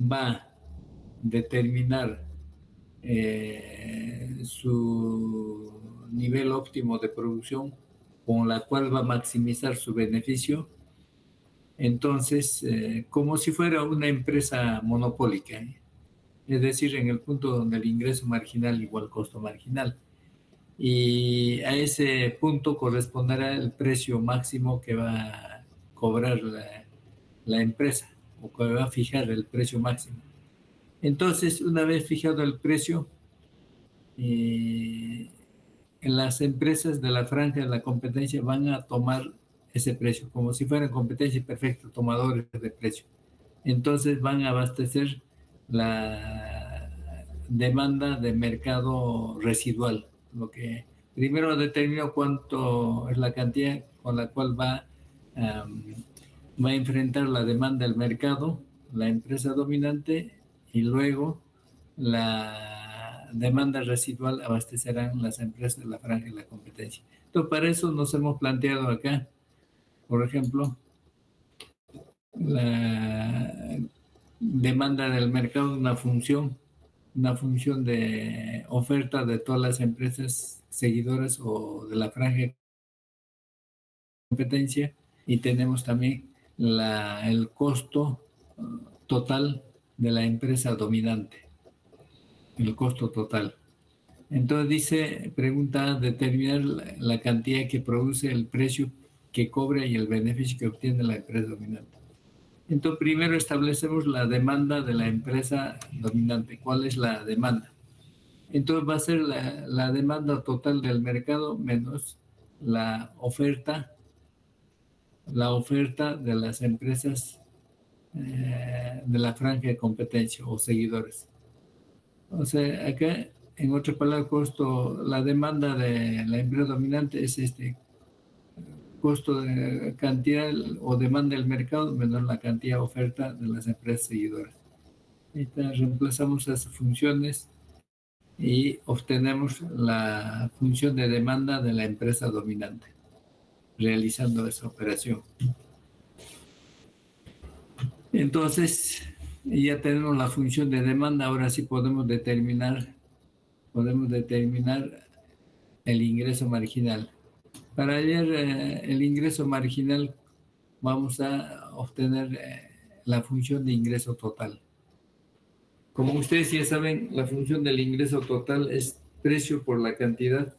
va a determinar su nivel óptimo de producción con la cual va a maximizar su beneficio. Entonces, como si fuera una empresa monopólica, es decir, en el punto donde el ingreso marginal igual costo marginal. Y a ese punto corresponderá el precio máximo que va a cobrar la empresa, o que va a fijar el precio máximo. Entonces, una vez fijado el precio, en las empresas de la franja de la competencia van a tomar ese precio, como si fueran competencia perfecta, tomadores de precio. Entonces van a abastecer la demanda de mercado residual, lo que primero determina cuánto es la cantidad con la cual va a enfrentar la demanda del mercado, la empresa dominante, y luego la demanda residual abastecerán las empresas de la franja y la competencia. Entonces, para eso nos hemos planteado acá, por ejemplo, la demanda del mercado, una función de oferta de todas las empresas seguidoras o de la franja de competencia, y tenemos también el costo total de la empresa dominante, el costo total. Entonces dice, pregunta, determinar la cantidad que produce, el precio que cobra y el beneficio que obtiene la empresa dominante. Entonces primero establecemos la demanda de la empresa dominante. ¿Cuál es la demanda? Entonces va a ser la demanda total del mercado menos la oferta de las empresas de la franja de competencia o seguidores. O sea, acá, en otras palabras, la demanda de la empresa dominante es costo de cantidad o demanda del mercado menos la cantidad de oferta de las empresas seguidoras. Entonces, reemplazamos esas funciones y obtenemos la función de demanda de la empresa dominante, realizando esa operación. Entonces, ya tenemos la función de demanda, ahora sí podemos determinar el ingreso marginal. Para hallar el ingreso marginal vamos a obtener la función de ingreso total. Como ustedes ya saben, la función del ingreso total es precio por la cantidad.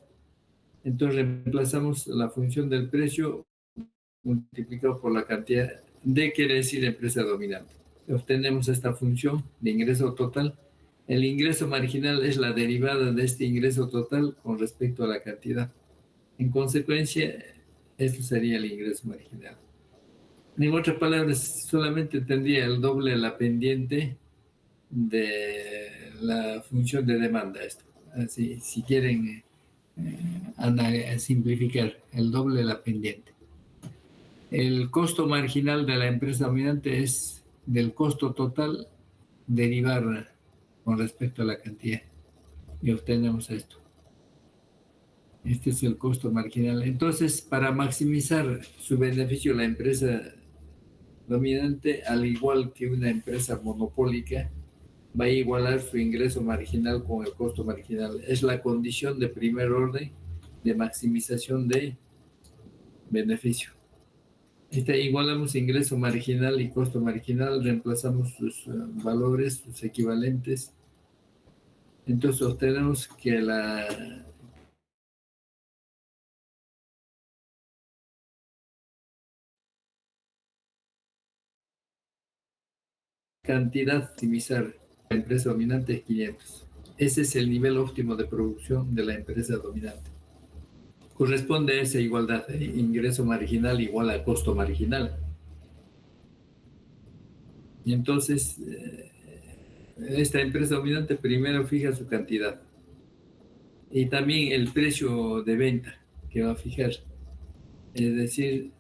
Entonces reemplazamos la función del precio multiplicado por la cantidad. D quiere decir empresa dominante. Obtenemos esta función de ingreso total. El ingreso marginal es la derivada de este ingreso total con respecto a la cantidad. En consecuencia, esto sería el ingreso marginal. En otras palabras, solamente tendría el doble de la pendiente de la función de demanda. Esto, así, si quieren simplificar, el doble de la pendiente. El costo marginal de la empresa dominante es del costo total derivar con respecto a la cantidad. Y obtenemos esto. Este es el costo marginal. Entonces, para maximizar su beneficio, la empresa dominante, al igual que una empresa monopólica, va a igualar su ingreso marginal con el costo marginal. Es la condición de primer orden de maximización de beneficio. Igualamos ingreso marginal y costo marginal, reemplazamos sus valores, sus equivalentes. Entonces obtenemos que la cantidad optimizar la empresa dominante es 500. Ese es el nivel óptimo de producción de la empresa dominante. Corresponde a esa igualdad de ingreso marginal igual a costo marginal. Y entonces, esta empresa dominante primero fija su cantidad y también el precio de venta que va a fijar. Es decir,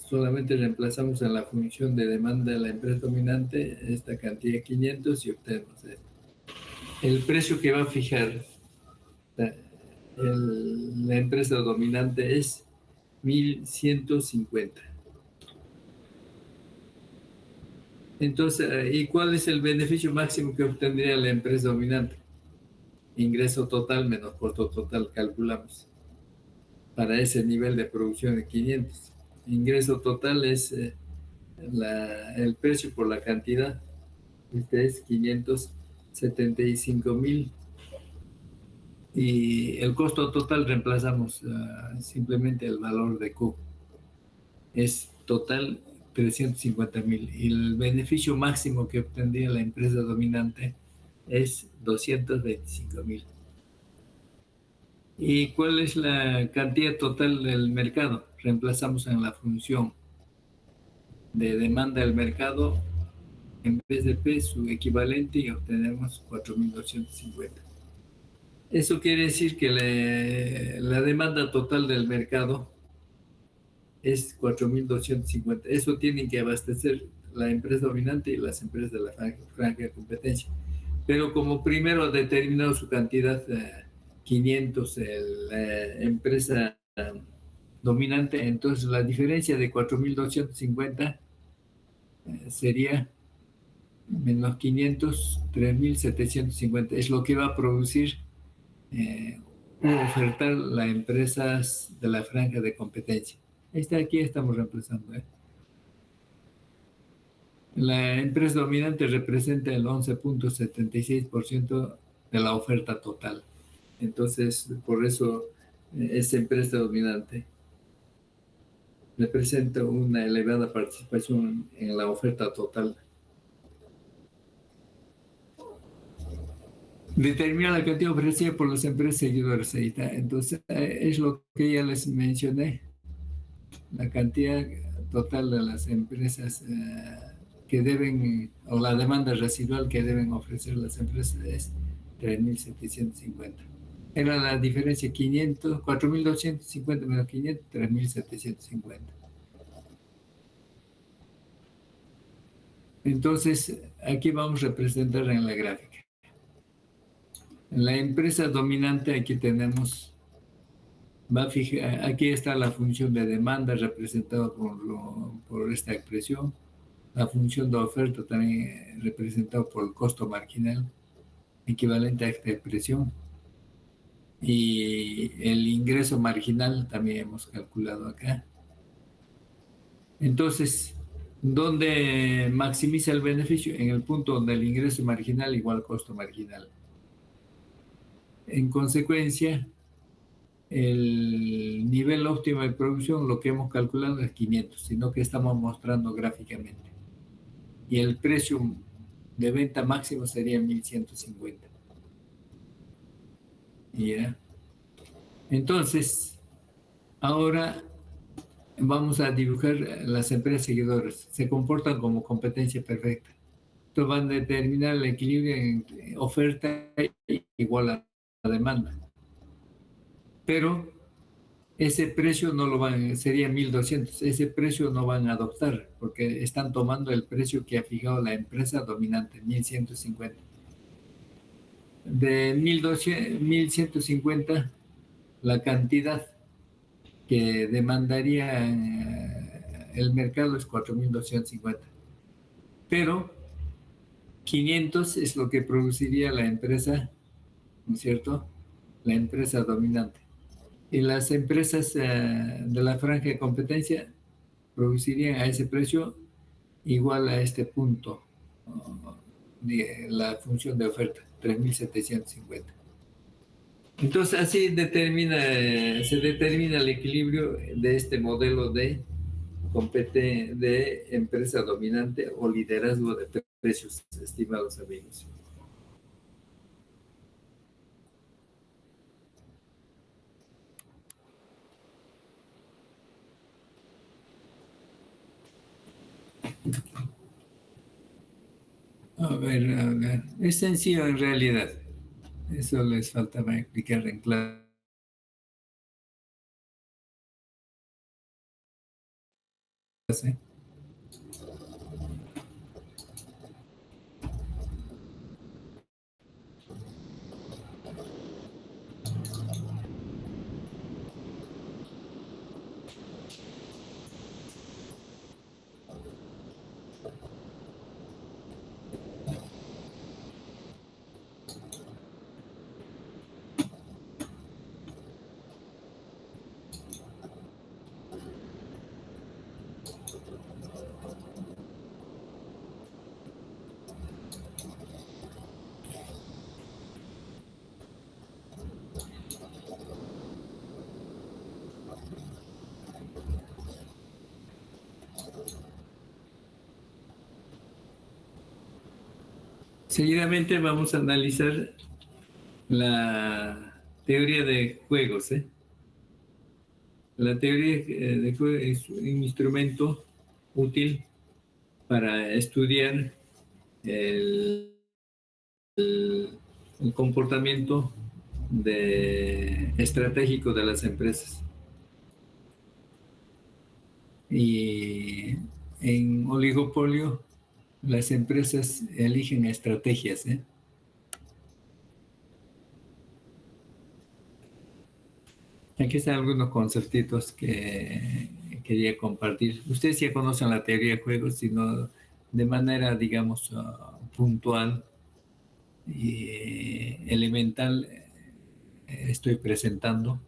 solamente reemplazamos en la función de demanda de la empresa dominante esta cantidad 500 y obtenemos esto. El precio que va a fijar la empresa dominante es 1150. Entonces, ¿y cuál es el beneficio máximo que obtendría la empresa dominante? Ingreso total menos costo total, calculamos, para ese nivel de producción de 500. Ingreso total es el precio por la cantidad. Este es 575,000. Y el costo total reemplazamos simplemente el valor de Q. Es total 350,000. Y el beneficio máximo que obtendría la empresa dominante es 225,000. ¿Y cuál es la cantidad total del mercado? Reemplazamos en la función de demanda del mercado en vez de P su equivalente y obtenemos 4,250. Eso quiere decir que la demanda total del mercado es 4,250. Eso tienen que abastecer la empresa dominante y las empresas de la franja de competencia. Pero como primero ha determinado su cantidad 500 la empresa dominante, entonces la diferencia de 4,250 sería menos 500, 3,750. Es lo que va a producir o ofertar las empresas de la franja de competencia. Aquí estamos reemplazando. La empresa dominante representa el 11,76% de la oferta total. Entonces, por eso esta empresa dominante representa una elevada participación en la oferta total. Determina la cantidad ofrecida por las empresas seguidoras. Entonces, es lo que ya les mencioné. La cantidad total de las empresas que deben, o la demanda residual que deben ofrecer las empresas es 3,750. Era la diferencia 500, 4,250 menos 500, 3,750. Entonces, aquí vamos a representar en la gráfica. En la empresa dominante aquí tenemos, aquí está la función de demanda representada por esta expresión. La función de oferta también representada por el costo marginal, equivalente a esta expresión. Y el ingreso marginal también hemos calculado acá. Entonces, ¿dónde maximiza el beneficio? En el punto donde el ingreso marginal igual costo marginal. En consecuencia, el nivel óptimo de producción, lo que hemos calculado es 500, sino que estamos mostrando gráficamente. Y el precio de venta máximo sería 1,150. ¿Ya? Entonces, ahora vamos a dibujar las empresas seguidoras. Se comportan como competencia perfecta. Esto va a determinar el equilibrio entre oferta igual a la demanda. Pero ese precio no lo sería 1,200. Ese precio no van a adoptar porque están tomando el precio que ha fijado la empresa dominante, 1,150. De 1,150, la cantidad que demandaría el mercado es 4,250. Pero 500 es lo que produciría la empresa, ¿no es cierto? La empresa dominante. Y las empresas de la franja de competencia producirían a ese precio igual a este punto de la función de oferta, 3,750. Entonces, así se determina el equilibrio de este modelo de empresa dominante o liderazgo de precios, estimados amigos. A ver. Es sencillo en realidad. Eso les faltaba explicar en clase. Seguidamente vamos a analizar la teoría de juegos. La teoría de juegos es un instrumento útil para estudiar el, el comportamiento estratégico de las empresas. Y en oligopolio, las empresas eligen estrategias. Aquí están algunos conceptitos que quería compartir. Ustedes ya conocen la teoría de juegos, sino de manera, digamos, puntual y elemental estoy presentando.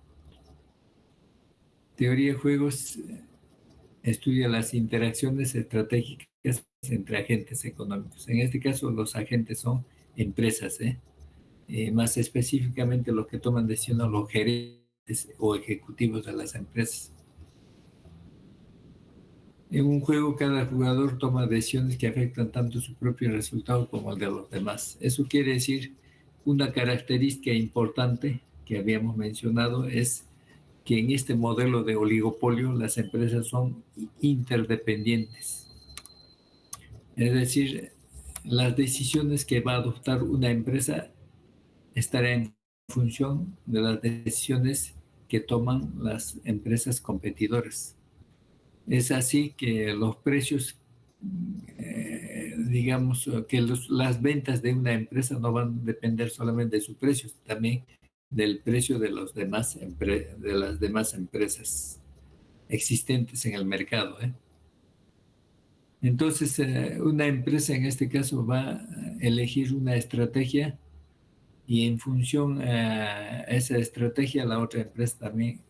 Teoría de juegos estudia las interacciones estratégicas entre agentes económicos. En este caso, los agentes son empresas, más específicamente los que toman decisiones, los gerentes o ejecutivos de las empresas. En un juego, cada jugador toma decisiones que afectan tanto su propio resultado como el de los demás. Eso quiere decir, una característica importante que habíamos mencionado es que en este modelo de oligopolio las empresas son interdependientes. Es decir, las decisiones que va a adoptar una empresa estarán en función de las decisiones que toman las empresas competidoras. Es así que los precios, digamos, que las ventas de una empresa no van a depender solamente de su precio, también del precio de, de las demás empresas existentes en el mercado. Entonces, una empresa en este caso va a elegir una estrategia y en función a esa estrategia la otra empresa también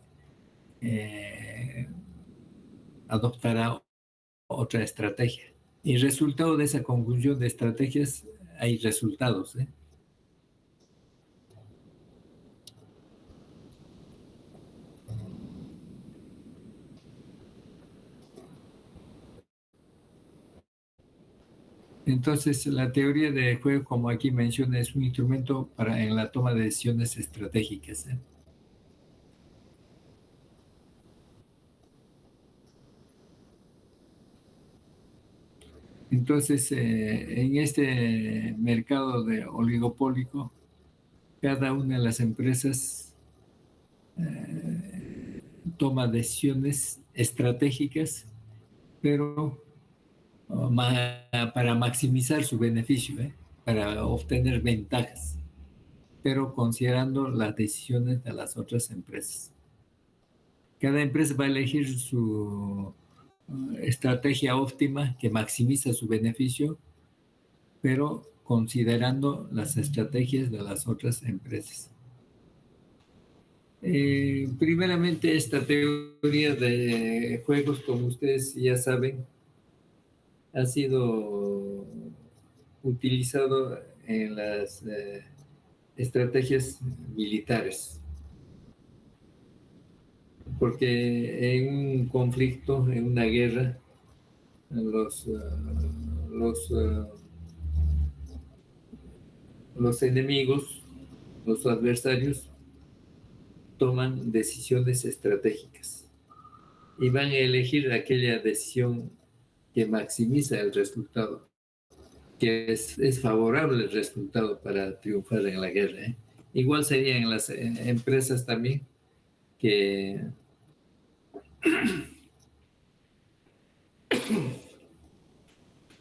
adoptará otra estrategia. Y resultado de esa conjunción de estrategias hay resultados. Entonces, la teoría de juego, como aquí menciona, es un instrumento en la toma de decisiones estratégicas. Entonces, en este mercado de oligopólico, cada una de las empresas toma decisiones estratégicas, pero para maximizar su beneficio, para obtener ventajas, pero considerando las decisiones de las otras empresas. Cada empresa va a elegir su estrategia óptima que maximiza su beneficio, pero considerando las estrategias de las otras empresas. Primeramente, esta teoría de juegos, como ustedes ya saben, ha sido utilizado en las estrategias militares, porque en un conflicto, en una guerra, los, los, los enemigos, los adversarios, toman decisiones estratégicas y van a elegir aquella decisión que maximiza el resultado, que es favorable el resultado para triunfar en la guerra. Igual sería en las empresas también, que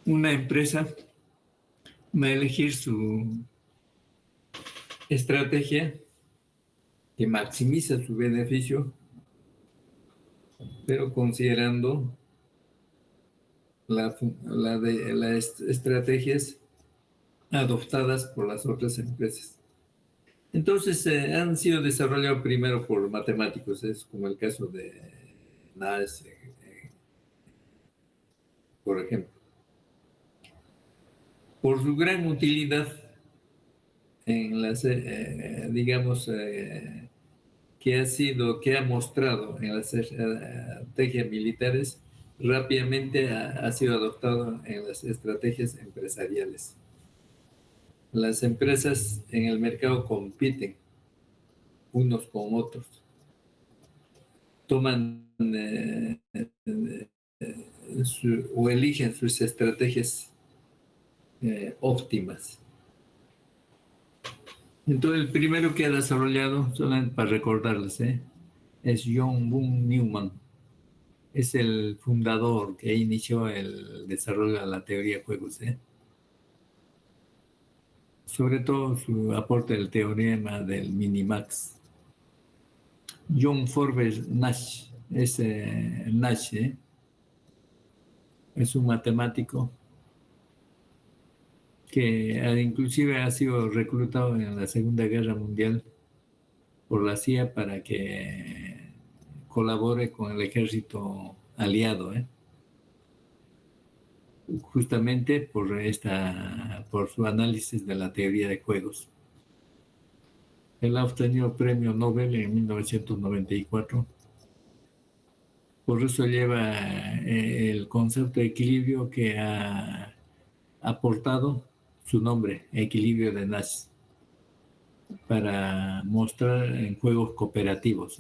una empresa va a elegir su estrategia que maximiza su beneficio, pero considerando las estrategias adoptadas por las otras empresas. Entonces, han sido desarrollados primero por matemáticos, es como el caso de Nash, por ejemplo. Por su gran utilidad en las, digamos, que ha mostrado en las estrategias militares, rápidamente ha sido adoptado en las estrategias empresariales. Las empresas en el mercado compiten unos con otros, toman o eligen sus estrategias óptimas. Entonces, el primero que ha desarrollado, solamente para recordarles, es John Boone Newman. Es el fundador que inició el desarrollo de la teoría de juegos. Sobre todo su aporte al teorema del minimax. John Forbes Nash, es Nash, es un matemático que inclusive ha sido reclutado en la Segunda Guerra Mundial por la CIA para que colabore con el ejército aliado, justamente por su análisis de la teoría de juegos. Él ha obtenido el premio Nobel en 1994. Por eso lleva el concepto de equilibrio que ha aportado su nombre, equilibrio de Nash, para mostrar en juegos cooperativos.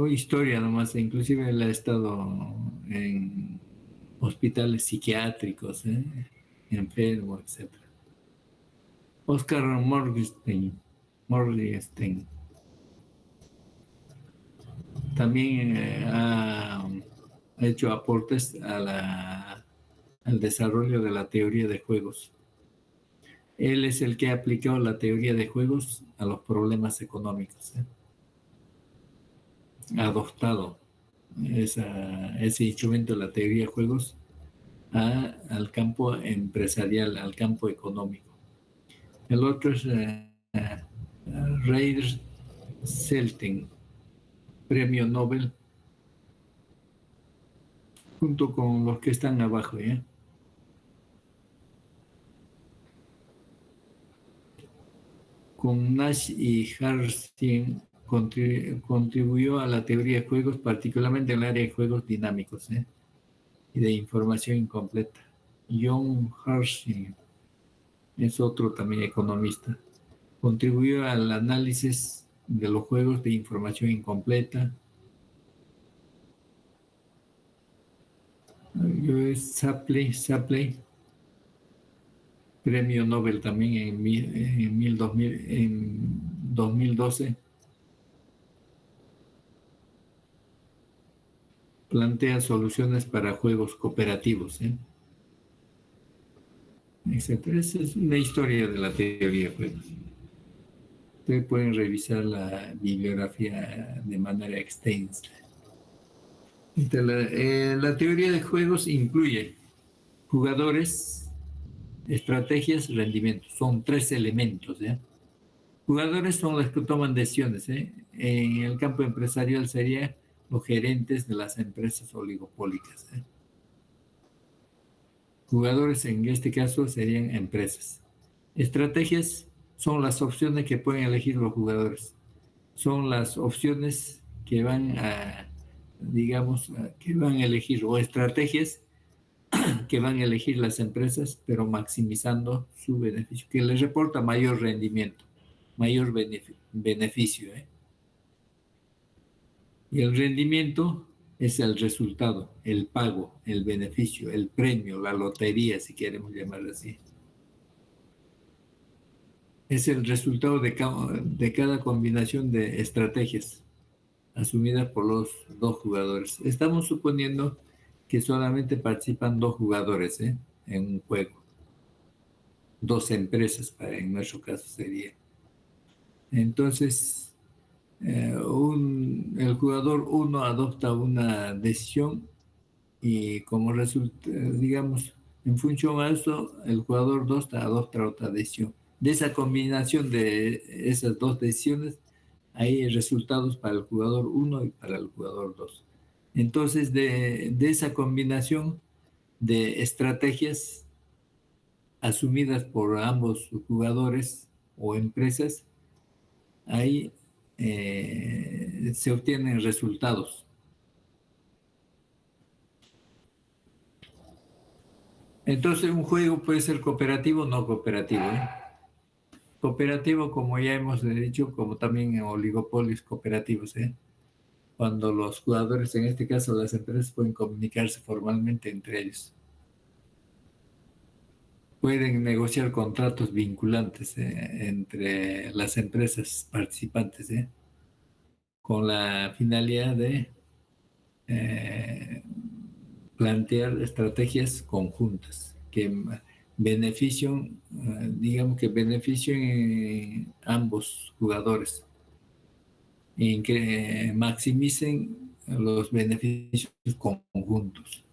Historia nomás, inclusive él ha estado en hospitales psiquiátricos, enfermo, etc. Oscar Morgenstern también ha hecho aportes al desarrollo de la teoría de juegos. Él es el que ha aplicado la teoría de juegos a los problemas económicos. Ha adoptado ese instrumento de la teoría de juegos al campo empresarial, al campo económico. El otro es Reiner Selten, premio Nobel, junto con los que están abajo. Con Nash y Hartstein contribuyó a la teoría de juegos, particularmente en el área de juegos dinámicos y de información incompleta. John Hartstein es otro también economista. Contribuyó al análisis de los juegos de información incompleta. Shapley, premio Nobel también en 2012. Plantea soluciones para juegos cooperativos, etcétera. Esa es una historia de la teoría de juegos. Ustedes pueden revisar la bibliografía de manera extensa. La teoría de juegos incluye jugadores, estrategias, rendimientos. Son 3 elementos. Jugadores son los que toman decisiones. En el campo empresarial serían los gerentes de las empresas oligopólicas. Jugadores en este caso serían empresas. Estrategias son las opciones que pueden elegir los jugadores. Son las opciones que van a, digamos, que van a elegir, o estrategias que van a elegir las empresas, pero maximizando su beneficio, que les reporta mayor rendimiento, mayor beneficio. Y el rendimiento es el resultado, el pago, el beneficio, el premio, la lotería, si queremos llamarlo así. Es el resultado de cada combinación de estrategias asumidas por los 2 jugadores. Estamos suponiendo que solamente participan 2 jugadores en un juego. 2 empresas, en nuestro caso sería. Entonces, el jugador 1 adopta una decisión y como resulta, digamos, en función a eso, el jugador 2 adopta otra decisión. De esa combinación de esas 2 decisiones, hay resultados para el jugador 1 y para el jugador 2. Entonces, de esa combinación de estrategias asumidas por ambos jugadores o empresas, ahí se obtienen resultados. Entonces, un juego puede ser cooperativo o no cooperativo, ¿eh? Cooperativo, como ya hemos dicho, como también en oligopolios cooperativos, ¿eh? Cuando los jugadores, en este caso las empresas, pueden comunicarse formalmente entre ellos. Pueden negociar contratos vinculantes entre las empresas participantes, con la finalidad de eh, plantear estrategias conjuntas que beneficien, digamos que beneficien ambos jugadores y que maximicen los beneficios conjuntos.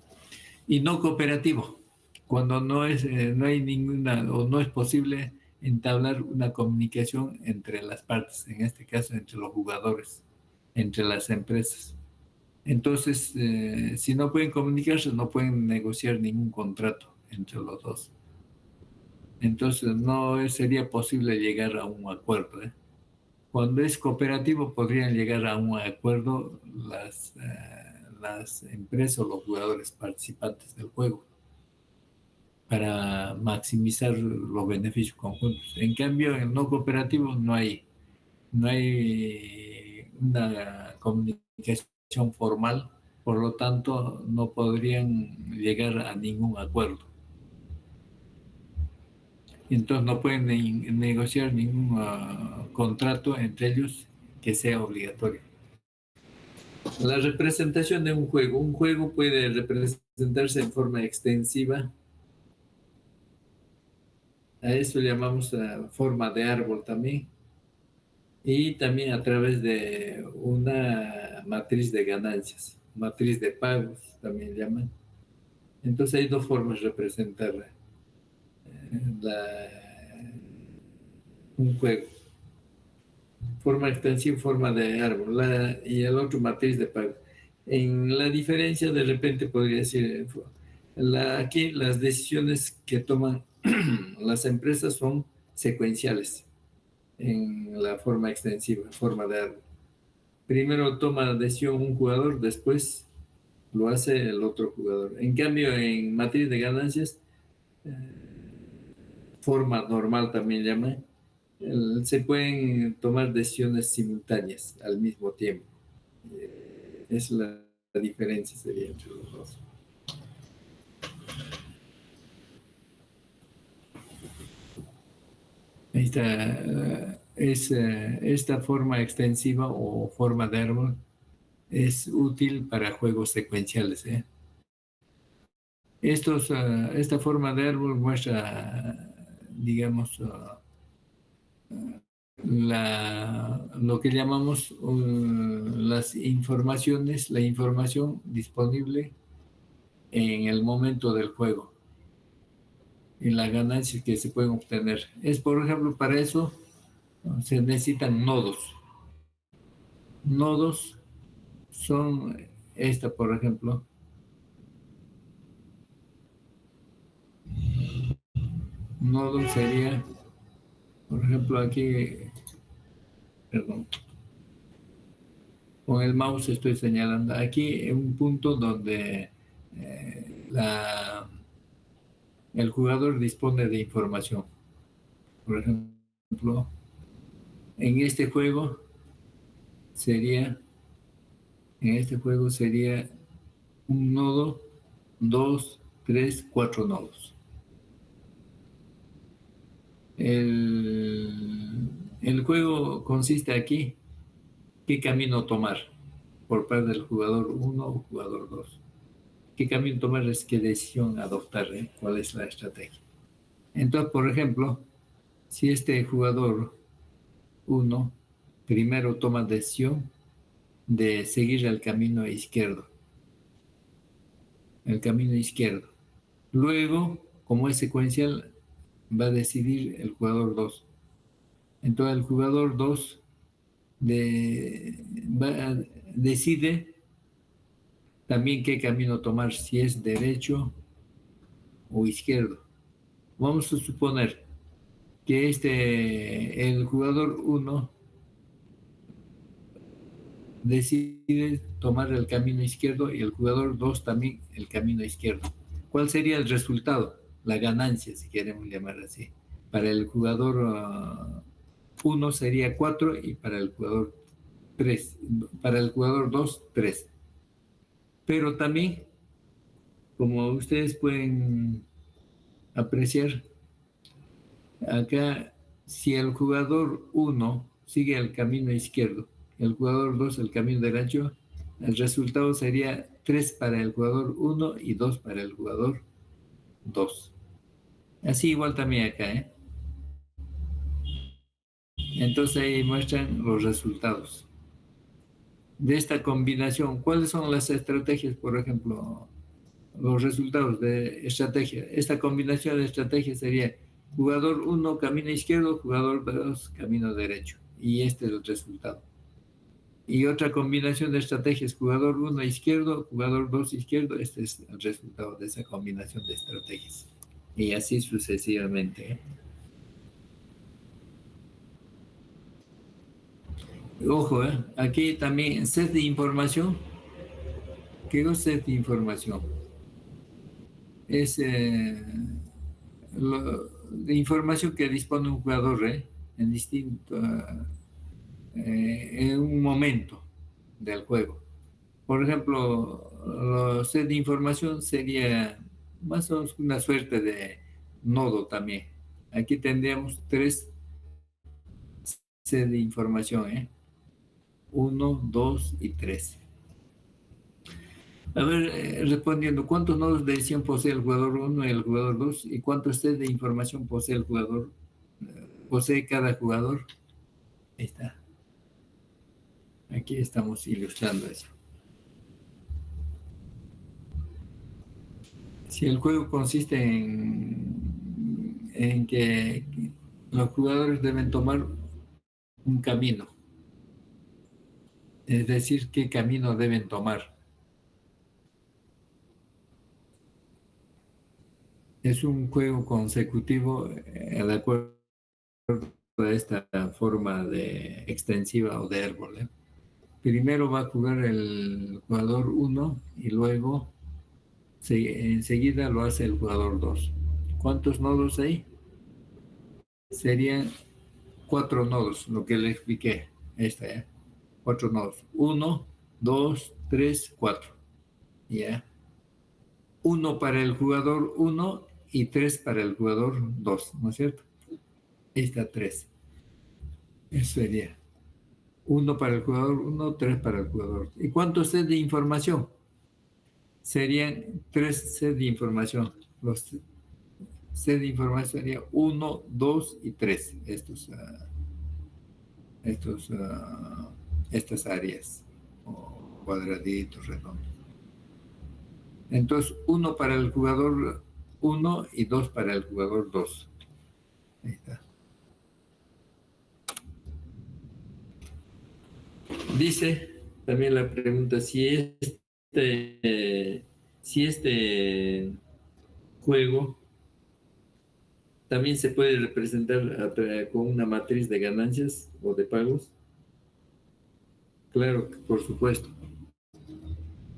Y no cooperativo, cuando no hay ninguna o no es posible entablar una comunicación entre las partes, en este caso entre los jugadores, entre las empresas. Entonces, si no pueden comunicarse, no pueden negociar ningún contrato entre los dos. Entonces, no sería posible llegar a un acuerdo, ¿eh? Cuando es cooperativo, podrían llegar a un acuerdo las empresas o los jugadores participantes del juego para maximizar los beneficios conjuntos. En cambio, en no cooperativo no hay una comunicación formal, por lo tanto no podrían llegar a ningún acuerdo. Entonces no pueden negociar ningún contrato entre ellos que sea obligatorio. La representación de un juego puede representarse en forma extensiva, a eso llamamos forma de árbol también, y también a través de una matriz de ganancias, matriz de pagos también llaman. Entonces hay dos formas de representar un juego. Forma extensiva, forma de árbol, y el otro matriz de pagos. En la diferencia de repente podría decir, aquí las decisiones que toman las empresas son secuenciales en la forma extensiva, forma de árbol. Primero toma decisión un jugador, después lo hace el otro jugador. En cambio, en matriz de ganancias, forma normal también llama, se pueden tomar decisiones simultáneas al mismo tiempo. Es la diferencia sería entre los dos. Esta forma extensiva o forma de árbol es útil para juegos secuenciales, ¿eh? Esta forma de árbol muestra, digamos, lo que llamamos las informaciones, la información disponible en el momento del juego y las ganancias que se pueden obtener. Por ejemplo, para eso se necesitan nodos. Nodos son por ejemplo, nodo sería, por ejemplo, aquí, perdón, con el mouse estoy señalando aquí en un punto donde el jugador dispone de información. Por ejemplo, en este juego sería, un nodo, dos, tres, cuatro nodos. El juego consiste aquí, qué camino tomar por parte del jugador 1 o jugador 2. ¿Qué camino tomar es qué decisión adoptar? ¿Cuál es la estrategia? Entonces, por ejemplo, si este jugador 1 primero toma decisión de seguir el camino izquierdo, Luego, como es secuencial, va a decidir el jugador 2. Entonces, el jugador 2 decide también qué camino tomar, si es derecho o izquierdo. Vamos a suponer que el jugador 1 decide tomar el camino izquierdo y el jugador 2 también el camino izquierdo. ¿Cuál sería el resultado? la ganancia, si queremos llamar así. Para el jugador 1 sería 4 y para el jugador 3, para el jugador 2, 3. Pero también, como ustedes pueden apreciar, acá, si el jugador 1 sigue el camino izquierdo, el jugador 2 el camino derecho, el resultado sería 3 para el jugador 1 y 2 para el jugador 2. Así igual también acá, ¿eh? Entonces ahí muestran los resultados de esta combinación. ¿Cuáles son las estrategias, por ejemplo, los resultados de estrategia? Esta combinación de estrategias sería jugador 1 camino izquierdo, jugador 2 camino derecho. Y este es el resultado. Y otra combinación de estrategias, jugador 1 izquierdo, jugador 2 izquierdo, este es el resultado de esa combinación de estrategias. Y así sucesivamente, ¿eh? Ojo, aquí también set de información. ¿Qué es set de información? Es de información que dispone un jugador en distinto, en un momento del juego. Por ejemplo, los set de información sería más o menos una suerte de nodo también. Aquí tendríamos 3 set de información, 1, 2 y 3. A ver, respondiendo, ¿cuántos nodos de decisión posee el jugador 1 y el jugador 2? ¿Y cuántos set de información posee el jugador? ¿Posee cada jugador? Ahí está. Aquí estamos ilustrando eso. Si el juego consiste en que los jugadores deben tomar un camino, es decir, qué camino deben tomar. Es un juego consecutivo de acuerdo a esta forma de extensiva o de árbol. Primero va a jugar el jugador 1 y luego enseguida lo hace el jugador 2. ¿Cuántos nodos hay? Serían 4 nodos, lo que le expliqué. Esta, 4 nodos. 1, 2, 3, 4. ¿Ya? 1 para el jugador 1 y 3 para el jugador 2, ¿no es cierto? Ahí está 3. Eso sería 1 para el jugador 1, 3 para el jugador. ¿Y cuántos sets de información? Serían 3 sets de información. Los sets de información serían 1, 2 y 3. Estas áreas o cuadraditos redondos. Entonces, 1 para el jugador 1 y 2 para el jugador 2. Ahí está. Dice también la pregunta si este juego también se puede representar con una matriz de ganancias o de pagos. Claro, por supuesto.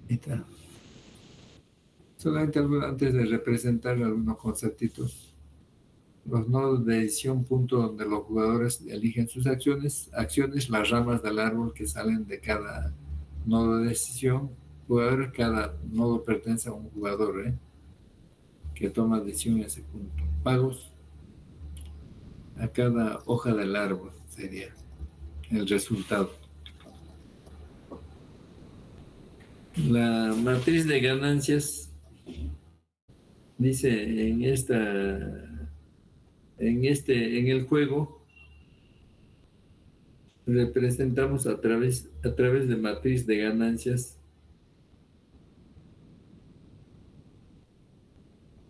Ahí está. Solamente antes de representar algunos conceptitos, los nodos de decisión, punto donde los jugadores eligen sus acciones, las ramas del árbol que salen de cada nodo de decisión, jugadores, cada nodo pertenece a un jugador que toma decisión en ese punto. Pagos a cada hoja del árbol sería el resultado. La matriz de ganancias dice en el juego representamos a través de matriz de ganancias,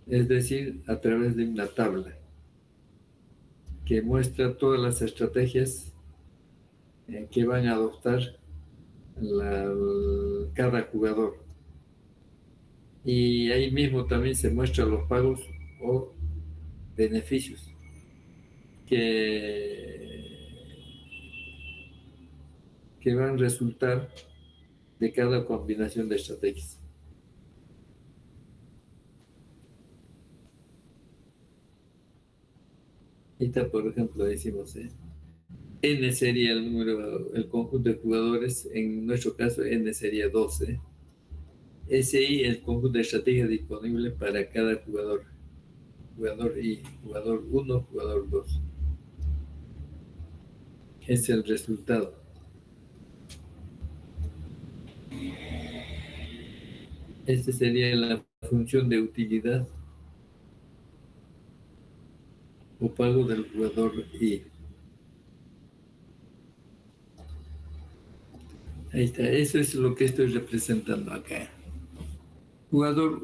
es decir, a través de una tabla que muestra todas las estrategias que van a adoptar cada jugador. Y ahí mismo también se muestran los pagos o beneficios que van a resultar de cada combinación de estrategias. Ahí está, por ejemplo, decimos, N sería el número, el conjunto de jugadores, en nuestro caso N sería 12. SI, el conjunto de estrategias disponibles para cada jugador. Jugador I, jugador 1, jugador 2. Es el resultado. Esta sería la función de utilidad o pago del jugador I. Ahí está, eso es lo que estoy representando acá. Jugador,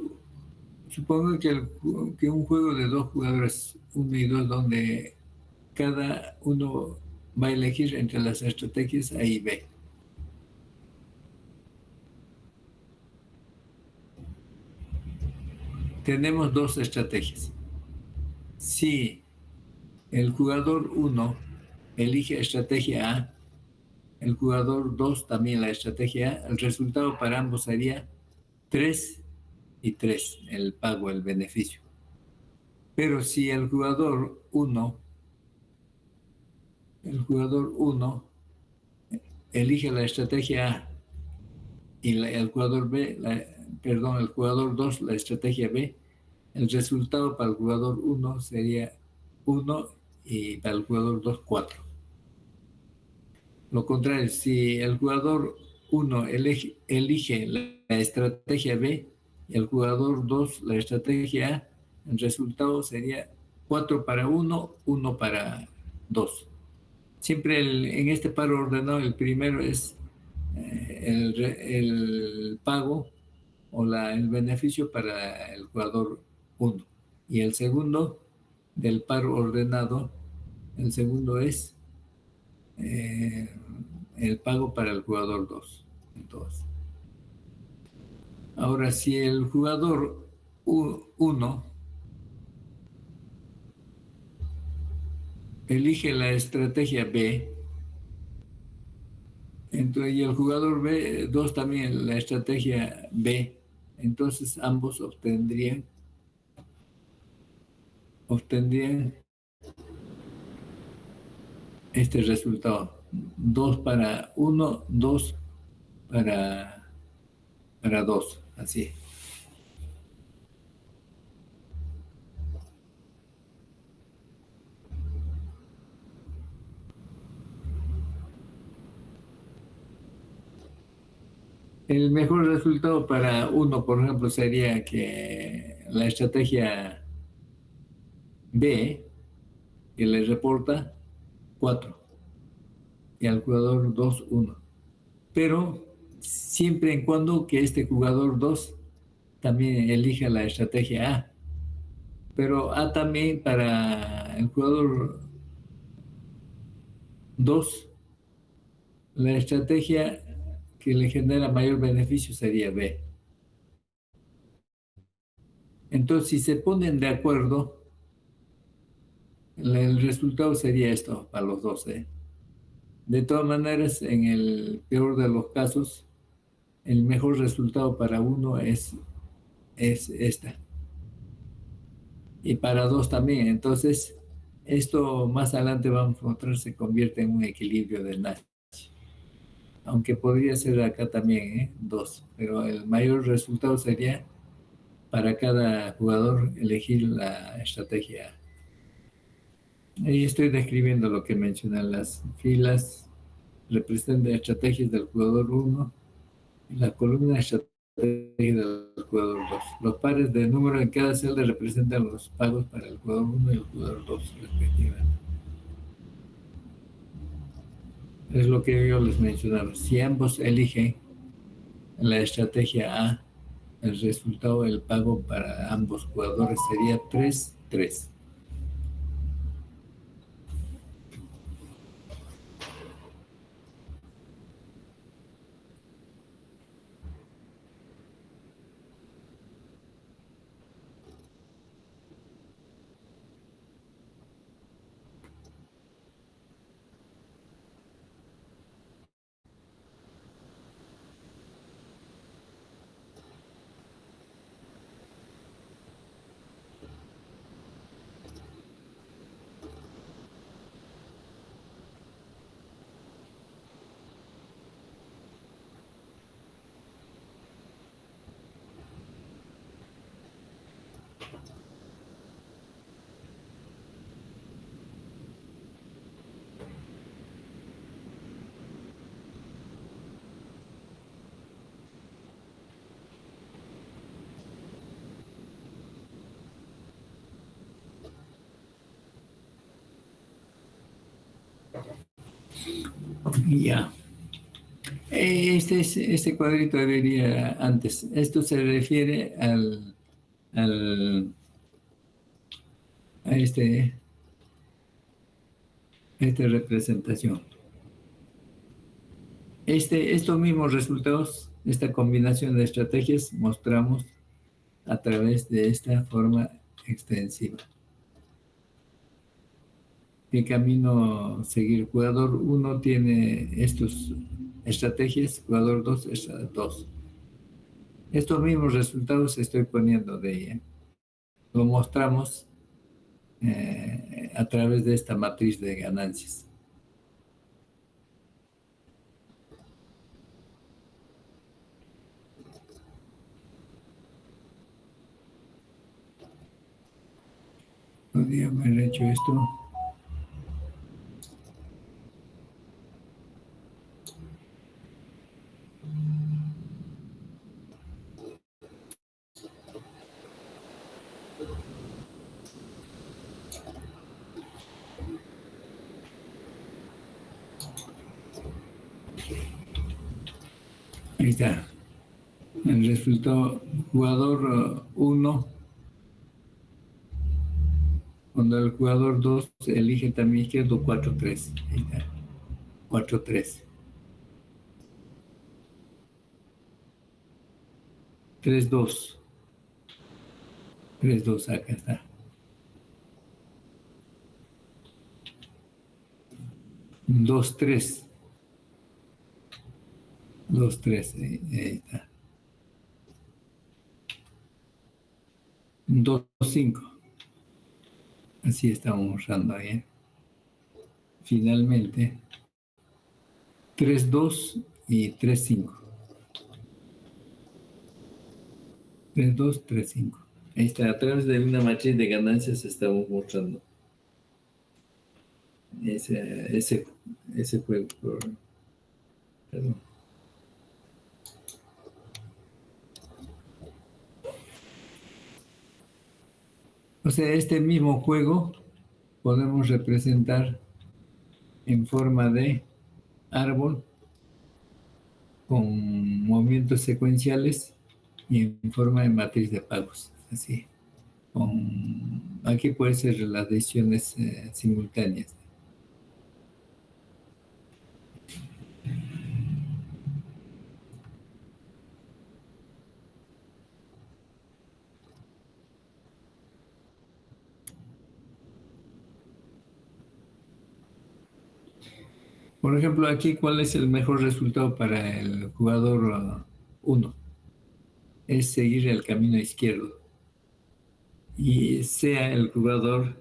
supongo que un juego de dos jugadores, uno y dos, donde cada uno va a elegir entre las estrategias A y B. Tenemos dos estrategias. Si el jugador 1 elige estrategia A, el jugador 2 también la estrategia A, el resultado para ambos sería 3 y 3, el pago, el beneficio. Pero si el jugador 1 elige la estrategia A y el jugador B, el jugador 2 la estrategia B, el resultado para el jugador 1 sería 1 y para el jugador 2, 4. Lo contrario, si el jugador 1 elige la estrategia B y el jugador 2 la estrategia A, el resultado sería 4 para 1, 1 para 2. Siempre en este paro ordenado, el primero es el pago o el beneficio para el jugador 1. Y el segundo del paro ordenado, el segundo es eh, el pago para el jugador 2. Entonces, ahora, si el jugador 1 elige la estrategia B, entonces, y el jugador B2 también la estrategia B, entonces ambos obtendrían este resultado. 2 para 1, 2 para 2, así. El mejor resultado para uno, por ejemplo, sería que la estrategia B, que le reporta 4 y al jugador 2, 1. Pero siempre en cuando que este jugador 2 también elija la estrategia A. Pero A también para el jugador 2, la estrategia que le genera mayor beneficio sería B. Entonces, si se ponen de acuerdo, el resultado sería esto para los dos. De todas maneras, en el peor de los casos, el mejor resultado para uno es esta. Y para dos también. Entonces, esto más adelante vamos a encontrar se convierte en un equilibrio de Nash. Aunque podría ser acá también, dos. Pero el mayor resultado sería para cada jugador elegir la estrategia. Ahí estoy describiendo lo que mencioné. Las filas representan estrategias del jugador 1 y la columna estrategia del jugador 2. Los pares de número en cada celda representan los pagos para el jugador 1 y el jugador 2, respectivamente. Es lo que yo les mencionaba. Si ambos eligen la estrategia A, el resultado del pago para ambos jugadores sería 3-3. Ya. Este cuadrito debería antes. Esto se refiere al a esta representación. Estos mismos resultados, esta combinación de estrategias, mostramos a través de esta forma extensiva. ¿Qué camino seguir? Jugador 1 tiene estas estrategias, jugador 2 estas dos. Estos mismos resultados estoy poniendo de ella. Lo mostramos a través de esta matriz de ganancias. Podría haber hecho esto. Ahí está. El resultado, jugador 1, cuando el jugador 2 elige también izquierdo, 4-3. Ahí está. 4-3. 3-2. 3-2, acá está. 2-3. 2-3, ahí está. 2-5. Así estamos mostrando ahí. Finalmente, 3-2 y 3-5. 3-2, 3-5. Ahí está, a través de una matriz de ganancias estamos mostrando ese juego. Perdón. O sea, este mismo juego podemos representar en forma de árbol con movimientos secuenciales y en forma de matriz de pagos. Así. Aquí puede ser las decisiones simultáneas. Por ejemplo, aquí, ¿cuál es el mejor resultado para el jugador 1? Es seguir el camino izquierdo. Y sea el jugador,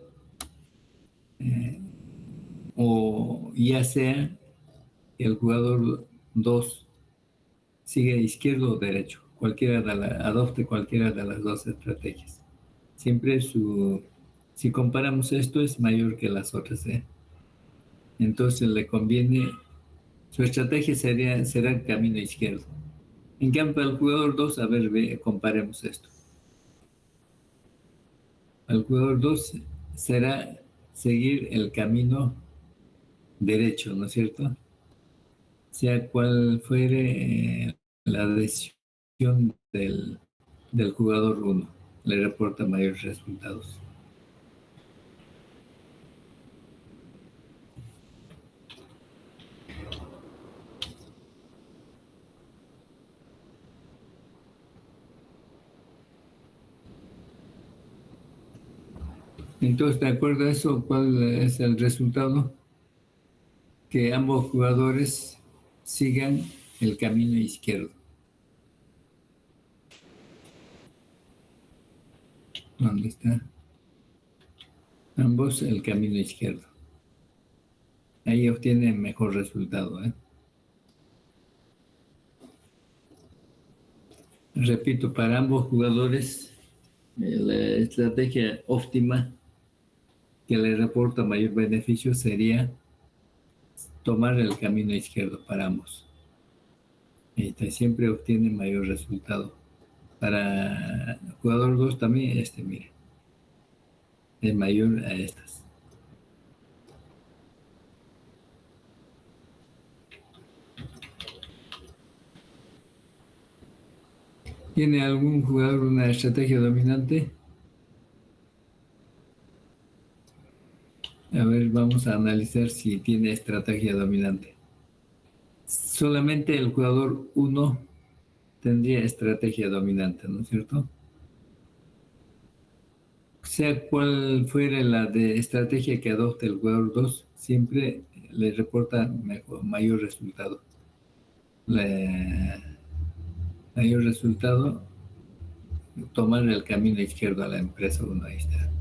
o ya sea que el jugador 2 sigue izquierdo o derecho, adopte cualquiera de las dos estrategias. Siempre si comparamos esto, es mayor que las otras, ¿eh? Entonces le conviene, su estrategia será el camino izquierdo. En cambio, al jugador 2, a ver, comparemos esto. Al jugador 2 será seguir el camino derecho, ¿no es cierto? Sea cual fuere la decisión del jugador 1, le reporta mayores resultados. Entonces, de acuerdo a eso, ¿cuál es el resultado? Que ambos jugadores sigan el camino izquierdo. ¿Dónde está? Ambos el camino izquierdo. Ahí obtienen mejor resultado, ¿eh? Repito, para ambos jugadores, la estrategia óptima que le reporta mayor beneficio sería tomar el camino izquierdo para ambos. Siempre obtiene mayor resultado. Para el jugador 2 también, mire, es mayor a estas. ¿Tiene algún jugador una estrategia dominante? A ver, vamos a analizar si tiene estrategia dominante. Solamente el jugador 1 tendría estrategia dominante, ¿no es cierto? Sea cual fuera la de estrategia que adopte el jugador 2, siempre le reporta mayor resultado. Mayor resultado, tomar el camino izquierdo a la empresa 1, ahí está.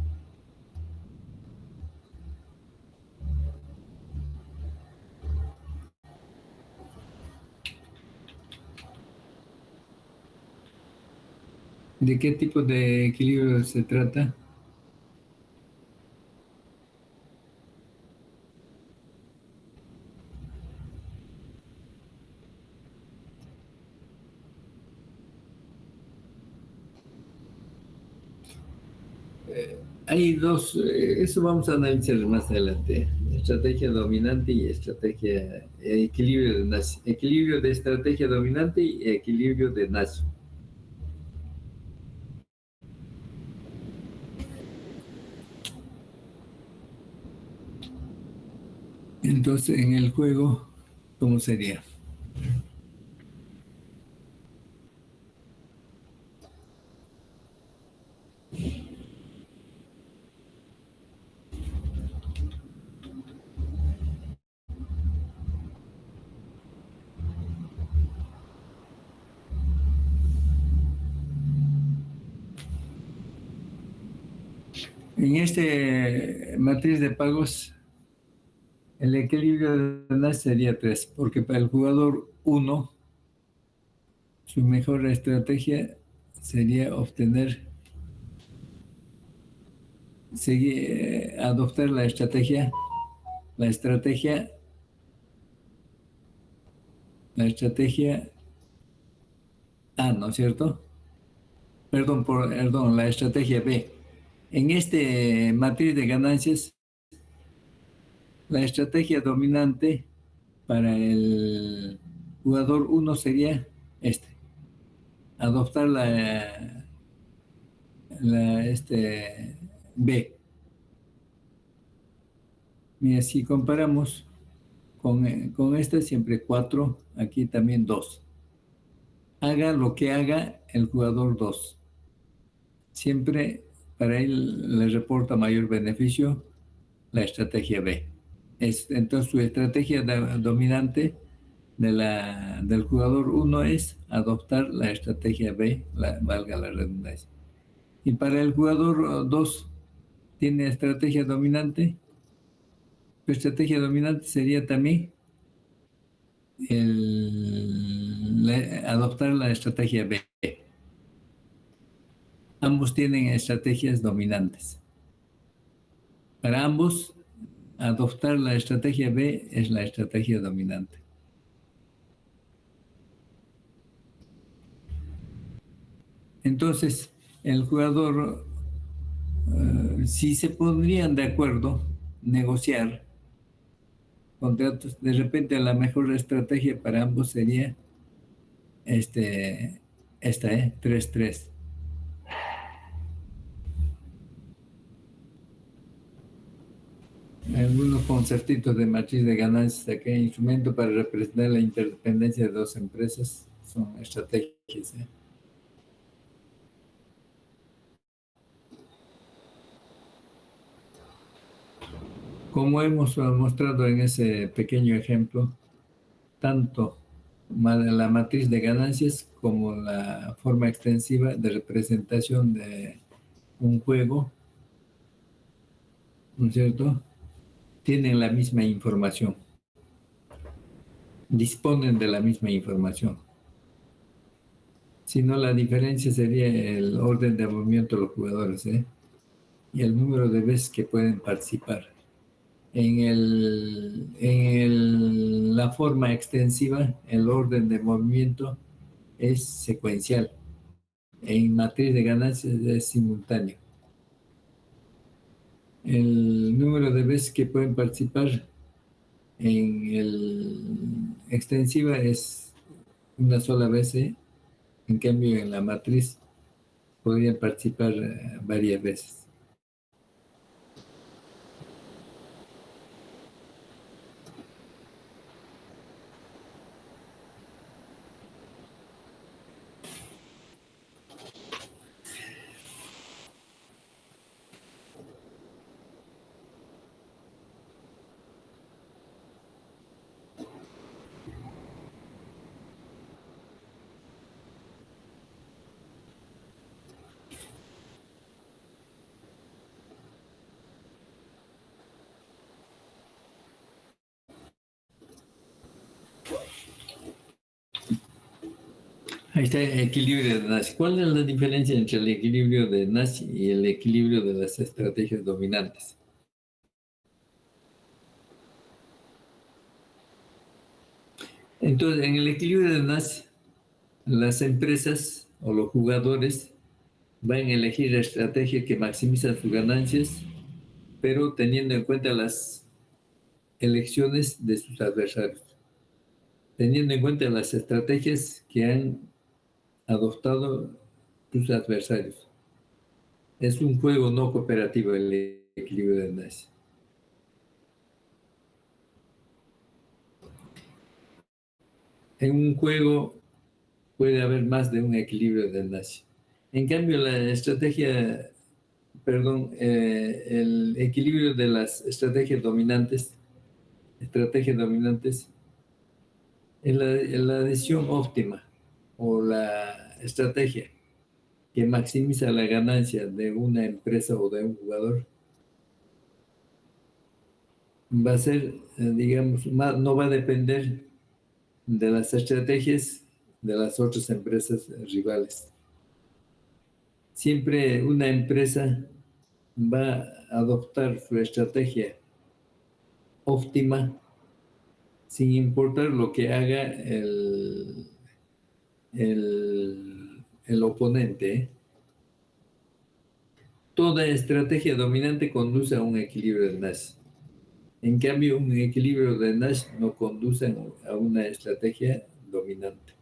¿De qué tipo de equilibrio se trata? Hay dos, eso vamos a analizar más adelante. Estrategia dominante y estrategia, equilibrio de estrategia dominante y equilibrio de Nash. Entonces, en el juego, ¿cómo sería? En este matriz de pagos, el equilibrio de Nash sería 3, porque para el jugador 1, su mejor estrategia sería adoptar la estrategia, la estrategia A, ¿no es cierto? Perdón, la estrategia B. En este matriz de ganancias, la estrategia dominante para el jugador 1 sería este, adoptar B. Mira, si comparamos con esta, siempre 4, aquí también 2. Haga lo que haga el jugador 2. Siempre para él le reporta mayor beneficio la estrategia B. Entonces su estrategia dominante del jugador 1 es adoptar la estrategia B, valga la redundancia. Y para el jugador 2 tiene estrategia dominante. Su estrategia dominante sería también adoptar la estrategia B. Ambos tienen estrategias dominantes. Para ambos, adoptar la estrategia B es la estrategia dominante. Entonces, el jugador, si se pondrían de acuerdo, negociar contratos, de repente la mejor estrategia para ambos sería esta, 3-3. Algunos conceptitos de matriz de ganancias acá, instrumento para representar la interdependencia de dos empresas, son estrategias. Como hemos mostrado en ese pequeño ejemplo, tanto la matriz de ganancias como la forma extensiva de representación de un juego, ¿no es cierto?, tienen la misma información, disponen de la misma información. Si no, la diferencia sería el orden de movimiento de los jugadores, y el número de veces que pueden participar. La forma extensiva, el orden de movimiento es secuencial. En matriz de ganancias es simultáneo. El número de veces que pueden participar en el extensiva es una sola vez, En cambio, en la matriz podrían participar varias veces. Ahí está el equilibrio de Nash. ¿Cuál es la diferencia entre el equilibrio de Nash y el equilibrio de las estrategias dominantes? Entonces, en el equilibrio de Nash, las empresas o los jugadores van a elegir la estrategia que maximiza sus ganancias, pero teniendo en cuenta las elecciones de sus adversarios, teniendo en cuenta las estrategias que han adoptado sus adversarios. Es un juego no cooperativo el equilibrio de Nash. En un juego puede haber más de un equilibrio de Nash. En cambio, la estrategia, perdón, el equilibrio de las estrategias dominantes es la decisión óptima o la estrategia que maximiza la ganancia de una empresa o de un jugador va a ser, digamos, no va a depender de las estrategias de las otras empresas rivales. Siempre una empresa va a adoptar su estrategia óptima sin importar lo que haga el oponente. Toda estrategia dominante conduce a un equilibrio de Nash. En cambio, un equilibrio de Nash no conduce a una estrategia dominante.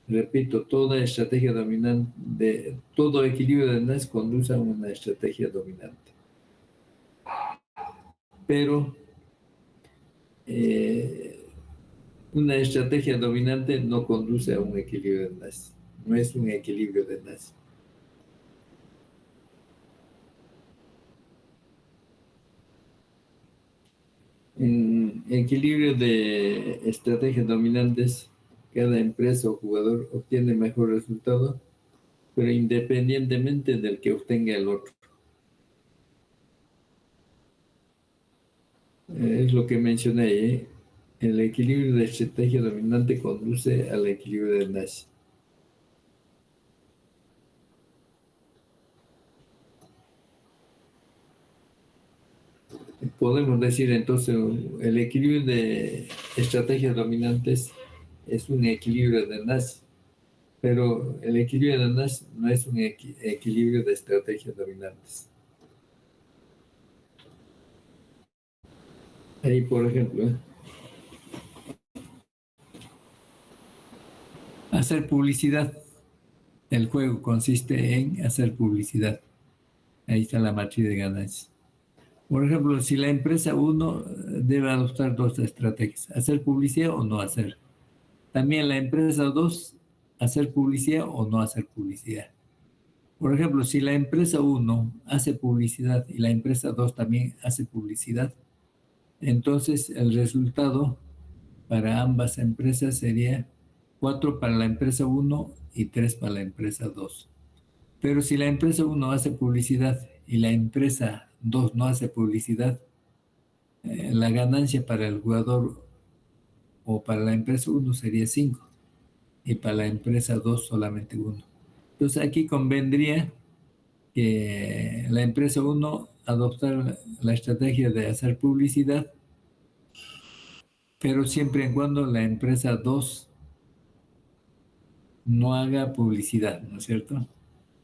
Repito, toda estrategia dominante, todo equilibrio de Nash conduce a una estrategia dominante. Pero una estrategia dominante no conduce a un equilibrio de Nash. No es un equilibrio de Nash. En equilibrio de estrategias dominantes, cada empresa o jugador obtiene mejor resultado, pero independientemente del que obtenga el otro. Es lo que mencioné, ¿eh? El equilibrio de estrategia dominante conduce al equilibrio de Nash. Podemos decir entonces, el equilibrio de estrategias dominantes es un equilibrio de Nash, pero el equilibrio de Nash no es un equilibrio de estrategias dominantes. Ahí, por ejemplo, hacer publicidad. El juego consiste en hacer publicidad. Ahí está la matriz de ganancias. Por ejemplo, si la empresa 1 debe adoptar dos estrategias, hacer publicidad o no hacer. También la empresa 2, hacer publicidad o no hacer publicidad. Por ejemplo, si la empresa 1 hace publicidad y la empresa 2 también hace publicidad, entonces el resultado para ambas empresas sería 4 para la empresa 1 y 3 para la empresa 2. Pero si la empresa 1 hace publicidad y la empresa 2 no hace publicidad, la ganancia para el jugador o para la empresa 1 sería 5 y para la empresa 2 solamente 1. Entonces aquí convendría que la empresa 1 adoptar la estrategia de hacer publicidad, pero siempre y cuando la empresa 2 no haga publicidad, ¿no es cierto?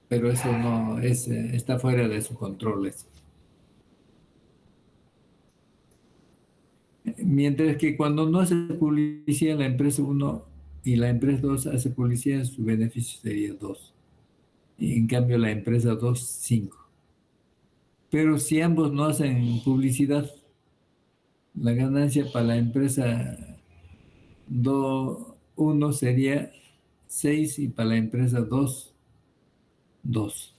Pero eso no es, está fuera de su control. Eso. Mientras que cuando no hace publicidad la empresa 1 y la empresa 2 hace publicidad, su beneficio sería 2. Y en cambio la empresa 2, 5. Pero si ambos no hacen publicidad, la ganancia para la empresa 1 sería 6 y para la empresa 2, 2.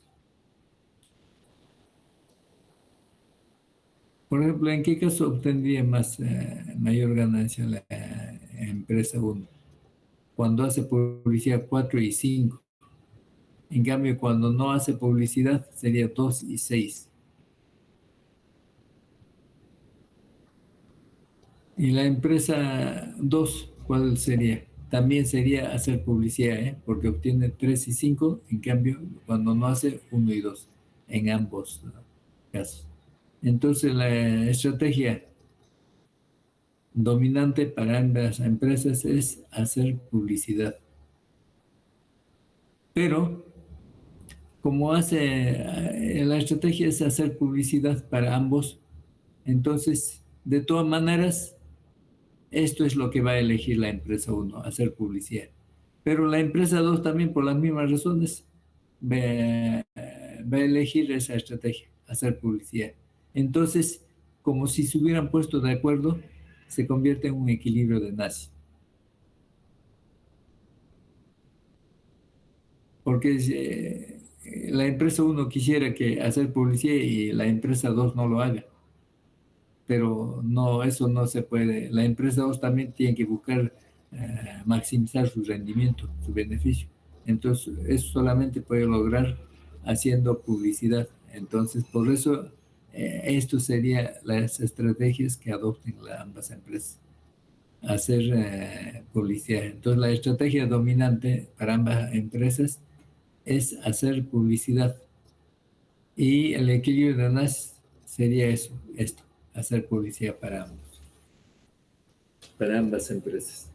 Por ejemplo, ¿en qué caso obtendría mayor ganancia la empresa 1? Cuando hace publicidad 4 y 5. En cambio, cuando no hace publicidad sería 2 y 6. Y la empresa 2, ¿cuál sería? También sería hacer publicidad, porque obtiene 3 y 5, en cambio, cuando no hace 1 y 2, en ambos casos. Entonces, la estrategia dominante para ambas empresas es hacer publicidad. Pero, como la estrategia es hacer publicidad para ambos, entonces, de todas maneras, esto es lo que va a elegir la empresa 1, hacer publicidad. Pero la empresa 2 también, por las mismas razones, va a elegir esa estrategia, hacer publicidad. Entonces, como si se hubieran puesto de acuerdo, se convierte en un equilibrio de Nash. Porque la empresa 1 quisiera que hacer publicidad y la empresa 2 no lo haga. Pero no, eso no se puede. La empresa 2 también tiene que buscar maximizar su rendimiento, su beneficio. Entonces, eso solamente puede lograr haciendo publicidad. Entonces, por eso, esto serían las estrategias que adopten ambas empresas. Hacer publicidad. Entonces, la estrategia dominante para ambas empresas es hacer publicidad. Y el equilibrio de Nash sería esto, hacer publicidad para ambas empresas.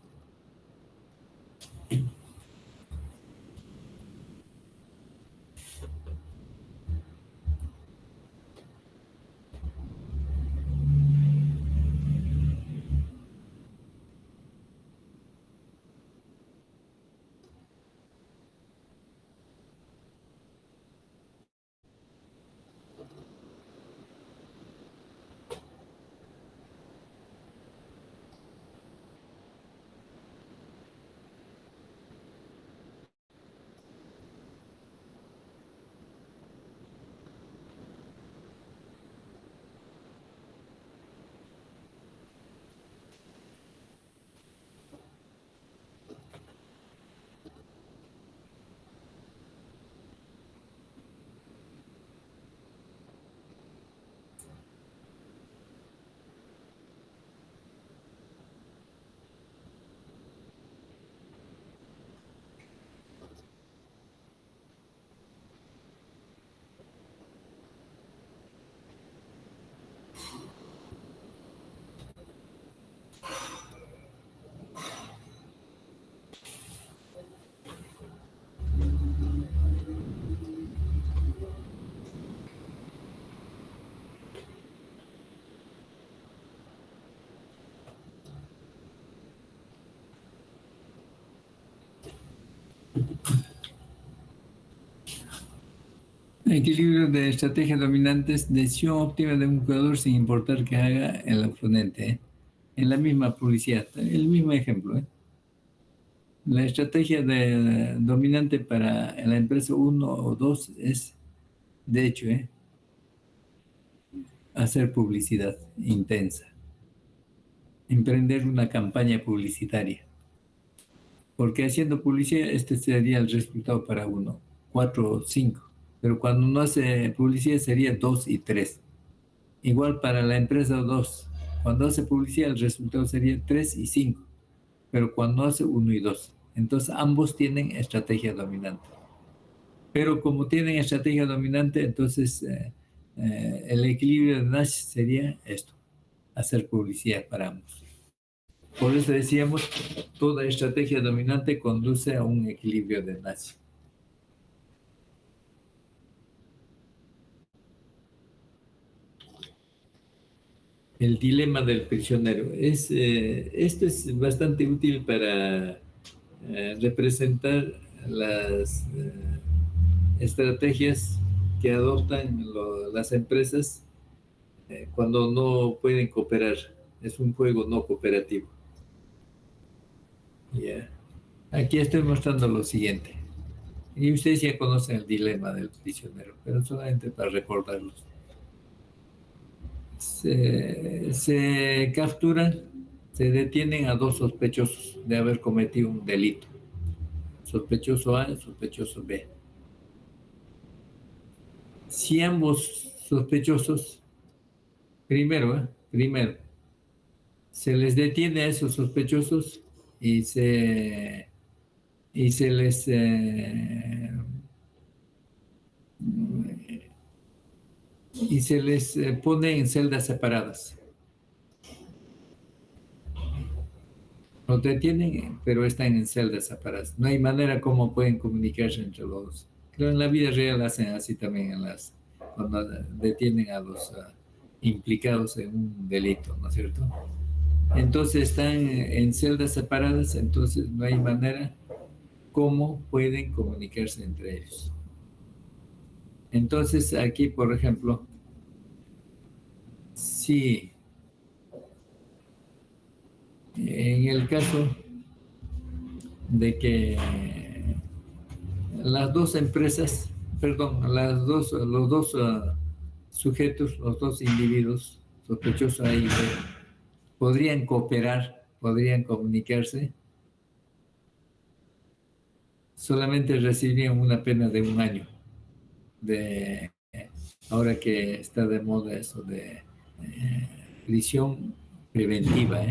Equilibrio de estrategias dominantes, decisión óptima de un jugador sin importar qué haga el oponente. En la misma publicidad, el mismo ejemplo. La estrategia dominante para la empresa 1 o 2 es, de hecho, hacer publicidad intensa, emprender una campaña publicitaria. Porque haciendo publicidad, este sería el resultado para 1, 4 o 5. Pero cuando no hace publicidad sería 2 y 3. Igual para la empresa 2. Cuando hace publicidad el resultado sería 3 y 5. Pero cuando hace 1 y 2. Entonces ambos tienen estrategia dominante. Pero como tienen estrategia dominante, entonces el equilibrio de Nash sería esto, hacer publicidad para ambos. Por eso decíamos, toda estrategia dominante conduce a un equilibrio de Nash. El dilema del prisionero. Esto es bastante útil para representar las estrategias que adoptan las empresas cuando no pueden cooperar. Es un juego no cooperativo. Yeah. Aquí estoy mostrando lo siguiente. Y ustedes ya conocen el dilema del prisionero, pero solamente para recordarlos. Se capturan, se detienen a dos sospechosos de haber cometido un delito. Sospechoso A y sospechoso B. Si ambos sospechosos, primero, se les detiene a esos sospechosos y se les pone en celdas separadas. Los detienen, pero están en celdas separadas. No hay manera como pueden comunicarse entre los dos. Creo en la vida real hacen así también cuando detienen a los implicados en un delito, ¿no es cierto? Entonces están en celdas separadas, entonces no hay manera cómo pueden comunicarse entre ellos. Entonces aquí, por ejemplo, si en el caso de que las dos empresas, los dos sujetos, los dos individuos, sospechosos A y B, podrían cooperar, podrían comunicarse, solamente recibirían una pena de 1 año. Ahora que está de moda eso de prisión preventiva,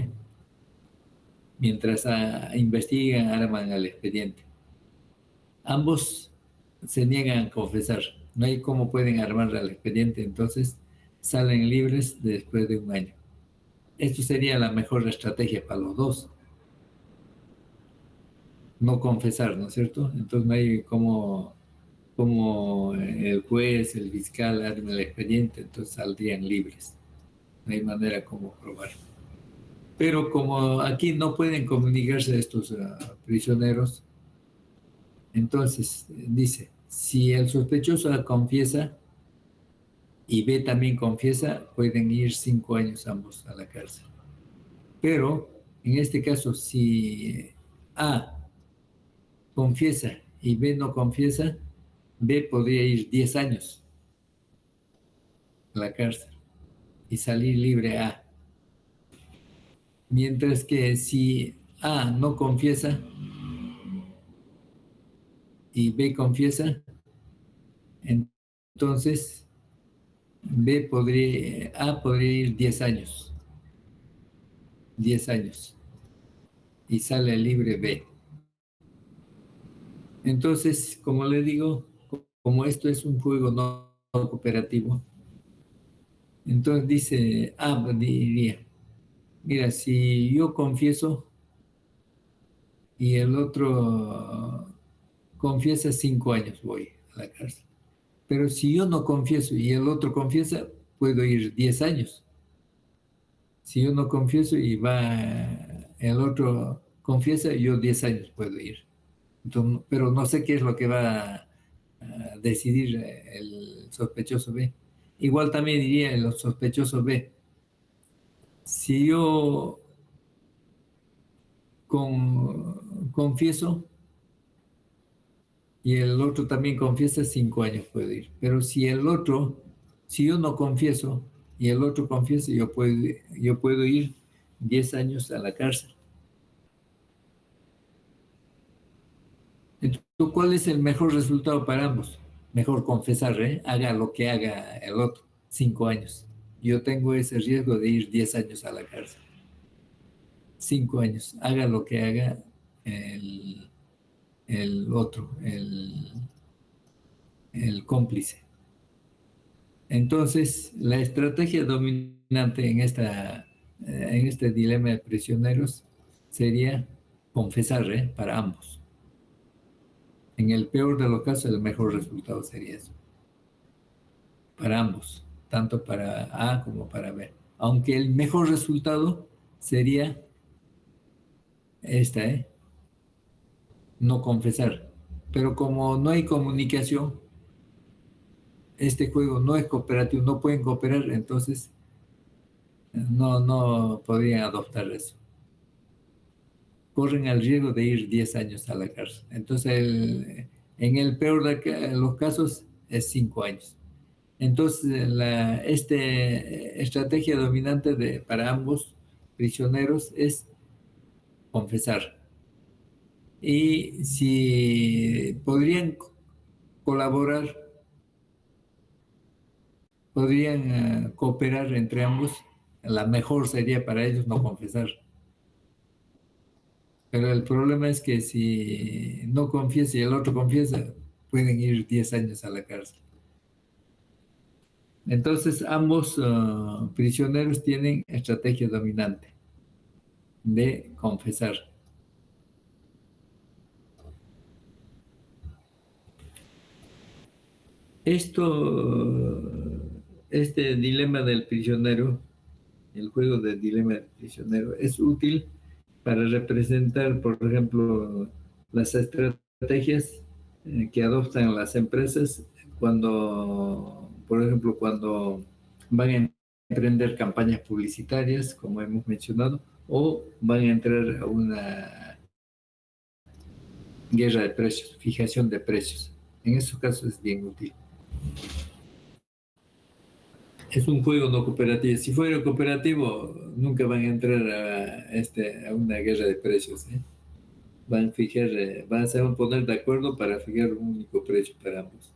mientras investigan, arman el expediente. Ambos se niegan a confesar. No hay cómo pueden armar el expediente, entonces salen libres después de 1 año. Esto sería la mejor estrategia para los dos. No confesar, ¿no es cierto? Entonces no hay cómo el juez, el fiscal arme el expediente, entonces saldrían libres. No hay manera como probar. Pero como aquí no pueden comunicarse estos prisioneros, entonces dice, si el sospechoso confiesa y B también confiesa, pueden ir 5 años ambos a la cárcel. Pero en este caso, si A confiesa y B no confiesa, B podría ir 10 años a la cárcel y salir libre A. Mientras que si A no confiesa y B confiesa, entonces A podría ir 10 años. 10 años. Y sale libre B. Entonces, como le digo, como esto es un juego no cooperativo, entonces dice A, diría, mira, si yo confieso y el otro confiesa, 5 años voy a la cárcel. Pero si yo no confieso y el otro confiesa, puedo ir 10 años. Si yo no confieso y el otro confiesa, yo 10 años puedo ir. Entonces, pero no sé qué es lo que va a decidir el sospechoso B. Igual también diría el sospechoso B. Si yo confieso y el otro también confiesa, 5 años puedo ir. Pero si yo no confieso y el otro confiesa, yo puedo ir 10 años a la cárcel. Entonces, ¿cuál es el mejor resultado para ambos? Mejor confesar, haga lo que haga el otro, 5 años. Yo tengo ese riesgo de ir 10 años a la cárcel. 5 años, haga lo que haga el otro, el cómplice. Entonces, la estrategia dominante en este dilema de prisioneros sería confesar, para ambos. En el peor de los casos, el mejor resultado sería eso. Para ambos, tanto para A como para B. Aunque el mejor resultado sería esta, no confesar. Pero como no hay comunicación, este juego no es cooperativo, no pueden cooperar, entonces no podrían adoptar eso. Corren el riesgo de ir 10 años a la cárcel. Entonces, en el peor de los casos, es 5 años. Entonces, esta estrategia dominante para ambos prisioneros es confesar. Y si podrían colaborar, podrían cooperar entre ambos, la mejor sería para ellos no confesar. Pero el problema es que si no confiesa y el otro confiesa, pueden ir 10 años a la cárcel. Entonces, ambos prisioneros tienen estrategia dominante de confesar. Este dilema del prisionero, el juego del dilema del prisionero, es útil para representar, por ejemplo, las estrategias que adoptan las empresas cuando, por ejemplo, cuando van a emprender campañas publicitarias, como hemos mencionado, o van a entrar a una guerra de precios, fijación de precios. En esos casos es bien útil. Es un juego no cooperativo. Si fuera cooperativo, nunca van a entrar a una guerra de precios, ¿eh? Se van a poner de acuerdo para fijar un único precio para ambos.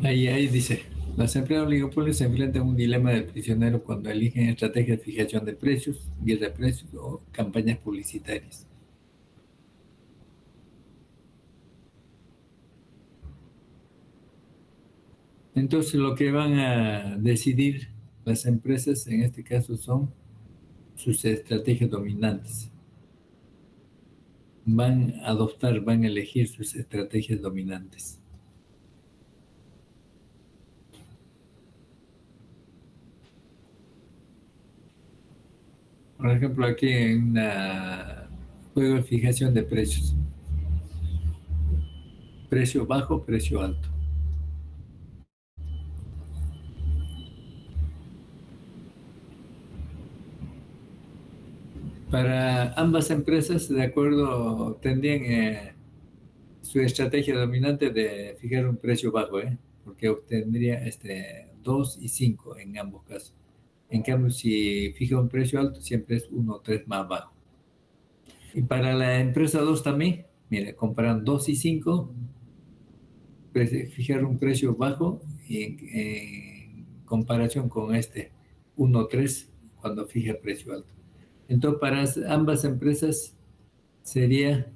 Ahí dice, las empresas oligopolios se enfrentan a un dilema del prisionero cuando eligen estrategias de fijación de precios, guerra de precios o campañas publicitarias. Entonces lo que van a decidir las empresas en este caso son sus estrategias dominantes. Van a elegir sus estrategias dominantes. Por ejemplo, aquí en una juego de fijación de precios. Precio bajo, precio alto. Para ambas empresas, de acuerdo, tendrían su estrategia dominante de fijar un precio bajo, porque obtendría 2 y 5 en ambos casos. En cambio, si fija un precio alto, siempre es 1 o 3 más bajo. Y para la empresa 2 también, mira, comparan 2 y 5, fijar un precio bajo en comparación con 1 o 3 cuando fija precio alto. Entonces, para ambas empresas sería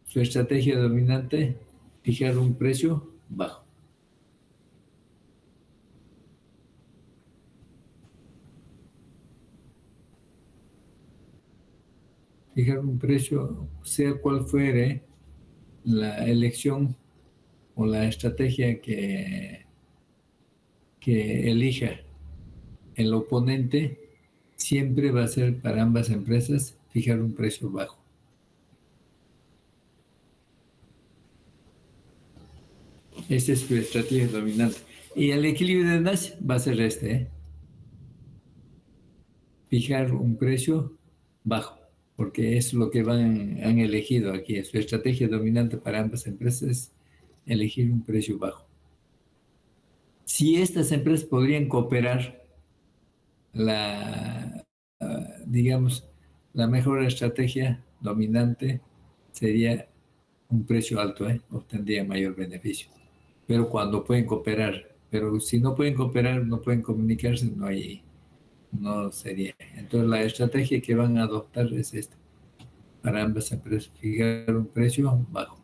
su estrategia dominante fijar un precio bajo. Fijar un precio, sea cual fuere la elección o la estrategia que elija el oponente, siempre va a ser para ambas empresas fijar un precio bajo. Esta es su estrategia dominante. Y el equilibrio de Nash va a ser fijar un precio bajo, porque es lo que han elegido aquí. Su estrategia dominante para ambas empresas es elegir un precio bajo. Si estas empresas podrían cooperar, digamos, la mejor estrategia dominante sería un precio alto, obtendría mayor beneficio. Pero cuando pueden cooperar, pero si no pueden cooperar, no pueden comunicarse, no sería. Entonces la estrategia que van a adoptar es esta, para ambas empresas, fijar un precio bajo.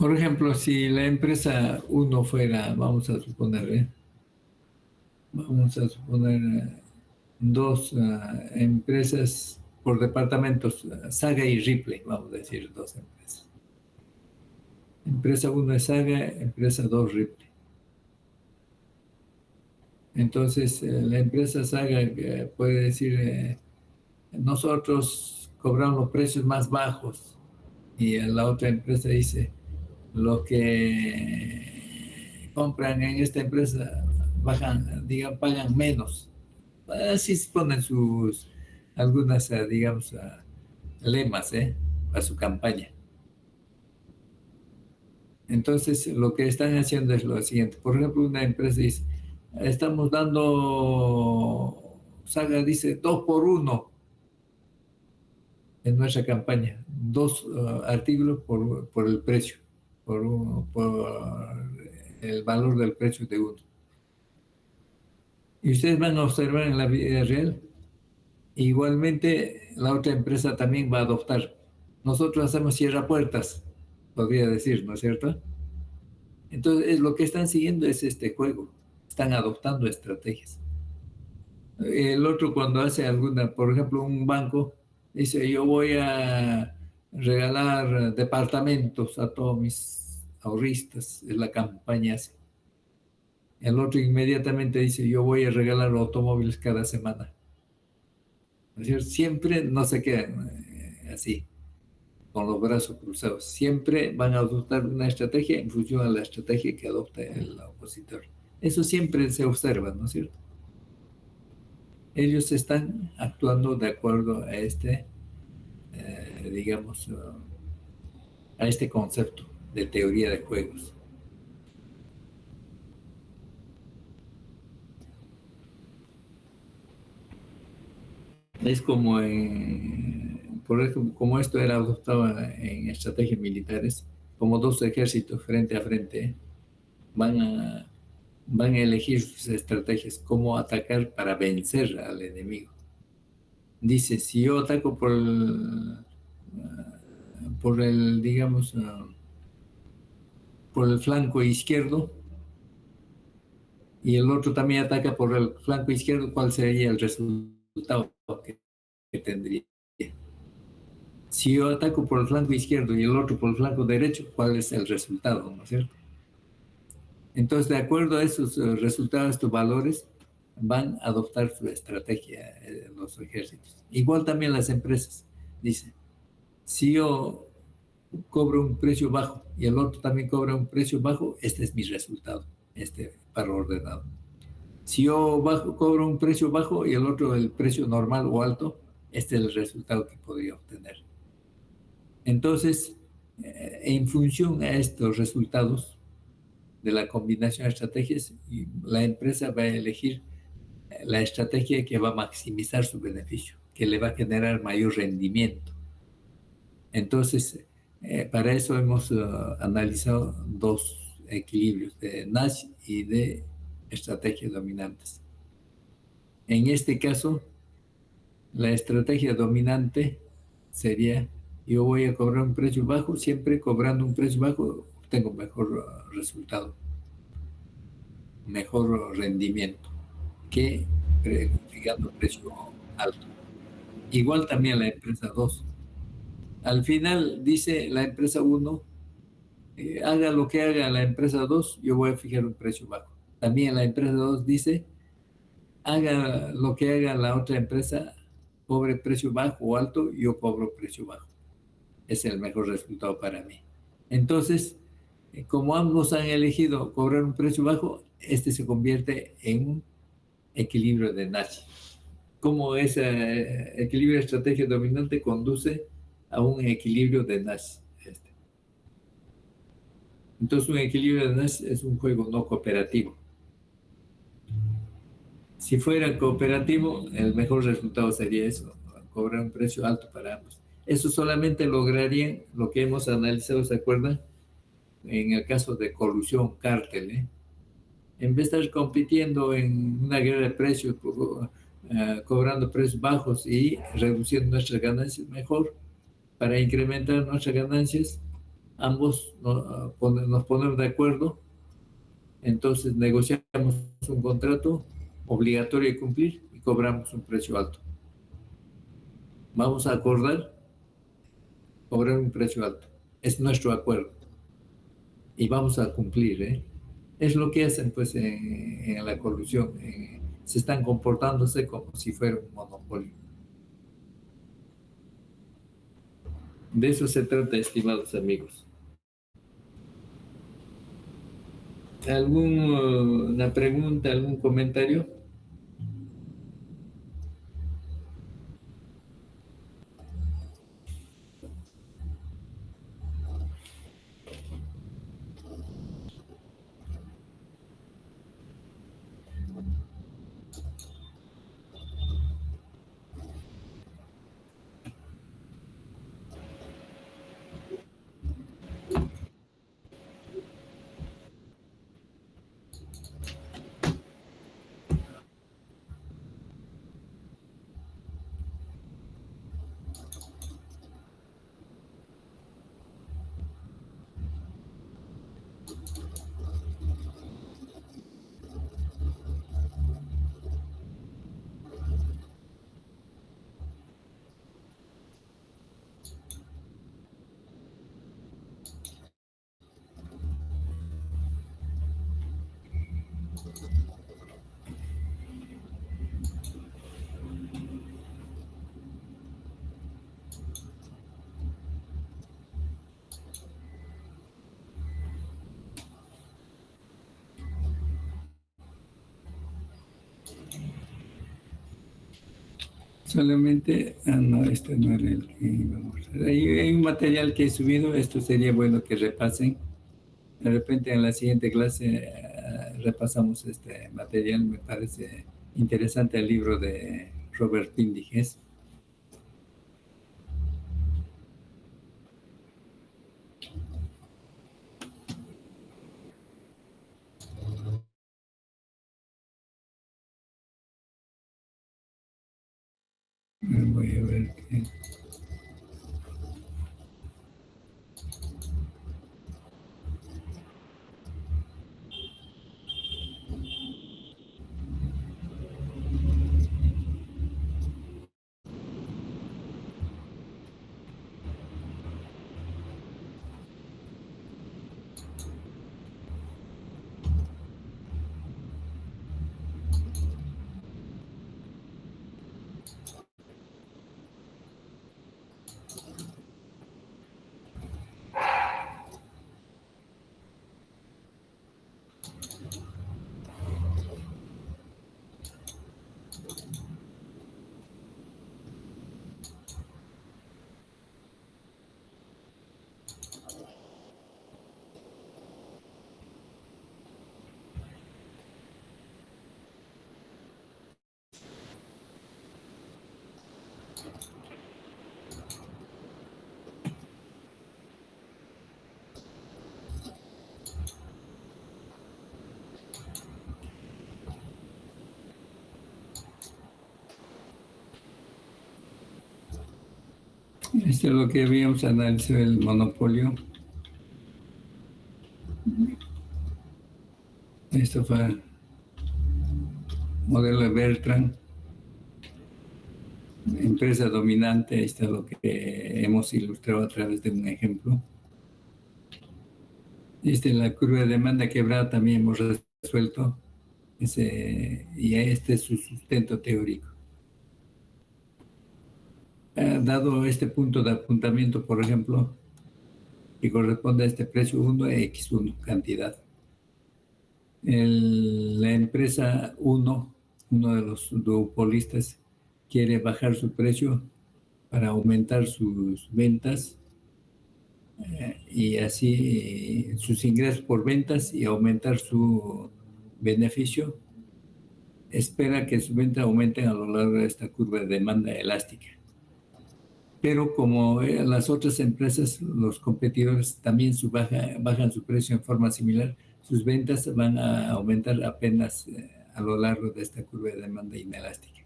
Por ejemplo, si la empresa uno fuera, vamos a suponer dos empresas por departamentos, Saga y Ripley, vamos a decir dos empresas. Empresa 1 es Saga, empresa 2 Ripley. Entonces, la empresa Saga puede decir, nosotros cobramos los precios más bajos, y la otra empresa dice, lo que compran en esta empresa pagan menos. Así se ponen algunas, digamos, lemas, para su campaña. Entonces, lo que están haciendo es lo siguiente. Por ejemplo, una empresa dice, estamos dando, Saga dice, 2 por 1 en nuestra campaña. 2 artículos por el precio, por el valor del precio de uno. Y ustedes van a observar en la vida real, igualmente la otra empresa también va a adoptar. Nosotros hacemos cierra puertas, podría decir, ¿no es cierto? Entonces, lo que están siguiendo es este juego. Están adoptando estrategias. El otro cuando hace alguna, por ejemplo, un banco, dice, yo voy a regalar departamentos a todos mis ahorristas, es la campaña así. El otro inmediatamente dice, yo voy a regalar automóviles cada semana. ¿No es cierto? Siempre no se quedan así, con los brazos cruzados. Siempre van a adoptar una estrategia en función a la estrategia que adopta el opositor. Eso siempre se observa, ¿no es cierto? Ellos están actuando de acuerdo a digamos, a este concepto de teoría de juegos. Es como, por ejemplo, como esto era adoptado en estrategias militares, como dos ejércitos frente a frente, van a, van a elegir sus estrategias, cómo atacar para vencer al enemigo. Dice, si yo ataco digamos, por el flanco izquierdo, y el otro también ataca por el flanco izquierdo, ¿cuál sería el resultado que tendría? Si yo ataco por el flanco izquierdo y el otro por el flanco derecho, ¿cuál es el resultado? ¿No es cierto? Entonces, de acuerdo a esos resultados, estos valores, van a adoptar su estrategia los ejércitos. Igual también las empresas. Dice, si yo cobro un precio bajo y el otro también cobra un precio bajo, este es mi resultado, este paro ordenado. Si yo cobro un precio bajo y el otro el precio normal o alto, este es el resultado que podría obtener. Entonces, en función a estos resultados de la combinación de estrategias, la empresa va a elegir la estrategia que va a maximizar su beneficio, que le va a generar mayor rendimiento. Entonces, para eso hemos analizado dos equilibrios de Nash y de estrategias dominantes. En este caso, la estrategia dominante sería, yo voy a cobrar un precio bajo, siempre cobrando un precio bajo obtengo mejor resultado, mejor rendimiento que fijando un precio alto. Igual también la empresa 2. Al final dice la empresa 1, haga lo que haga la empresa 2, yo voy a fijar un precio bajo. También la empresa 2 dice, haga lo que haga la otra empresa, cobre precio bajo o alto, yo cobro precio bajo. Es el mejor resultado para mí. Entonces, como ambos han elegido cobrar un precio bajo, este se convierte en un equilibrio de Nash. Como ese equilibrio de estrategia dominante conduce a un equilibrio de Nash. Entonces, un equilibrio de Nash es un juego no cooperativo. Si fuera cooperativo, el mejor resultado sería eso, cobrar un precio alto para ambos. Eso solamente lograrían lo que hemos analizado, ¿se acuerdan? En el caso de corrupción, cártel, en vez de estar compitiendo en una guerra de precios, cobrando precios bajos y reduciendo nuestras ganancias, mejor para incrementar nuestras ganancias, ambos nos ponemos de acuerdo, entonces negociamos un contrato obligatorio de cumplir y cobramos un precio alto. Vamos a acordar cobrar un precio alto. Es nuestro acuerdo y vamos a cumplir, ¿eh? Es lo que hacen pues en la corrupción. Se están comportándose como si fuera un monopolio. De eso se trata, estimados amigos. ¿Alguna pregunta, algún comentario? Solamente, no, este no era el que íbamos a hacer. Hay un material que he subido, esto sería bueno que repasen. De repente en la siguiente clase repasamos este material, me parece interesante el libro de Robert Pindigues. Voy a ver qué... Esto es lo que habíamos analizado, el monopolio. Esto fue modelo de Bertrand, empresa dominante. Esto es lo que hemos ilustrado a través de un ejemplo. La curva de demanda quebrada también hemos resuelto. Y este es su sustento teórico. Dado este punto de apuntamiento, por ejemplo, que corresponde a este precio 1, X1 cantidad. La empresa 1, uno de los duopolistas, quiere bajar su precio para aumentar sus ventas y así sus ingresos por ventas y aumentar su beneficio. Espera que sus ventas aumenten a lo largo de esta curva de demanda elástica. Pero como las otras empresas, los competidores también bajan su precio en forma similar, sus ventas van a aumentar apenas a lo largo de esta curva de demanda inelástica.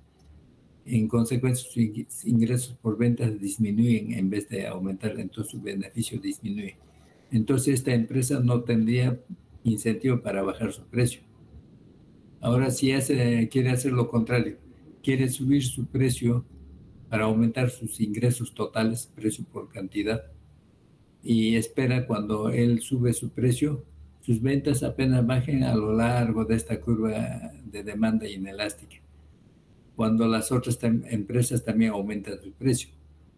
En consecuencia, sus ingresos por ventas disminuyen en vez de aumentar, entonces su beneficio disminuye. Entonces esta empresa no tendría incentivo para bajar su precio. Ahora, si quiere hacer lo contrario, quiere subir su precio para aumentar sus ingresos totales, precio por cantidad, y espera cuando él sube su precio, sus ventas apenas bajen a lo largo de esta curva de demanda inelástica, cuando las otras empresas también aumentan su precio.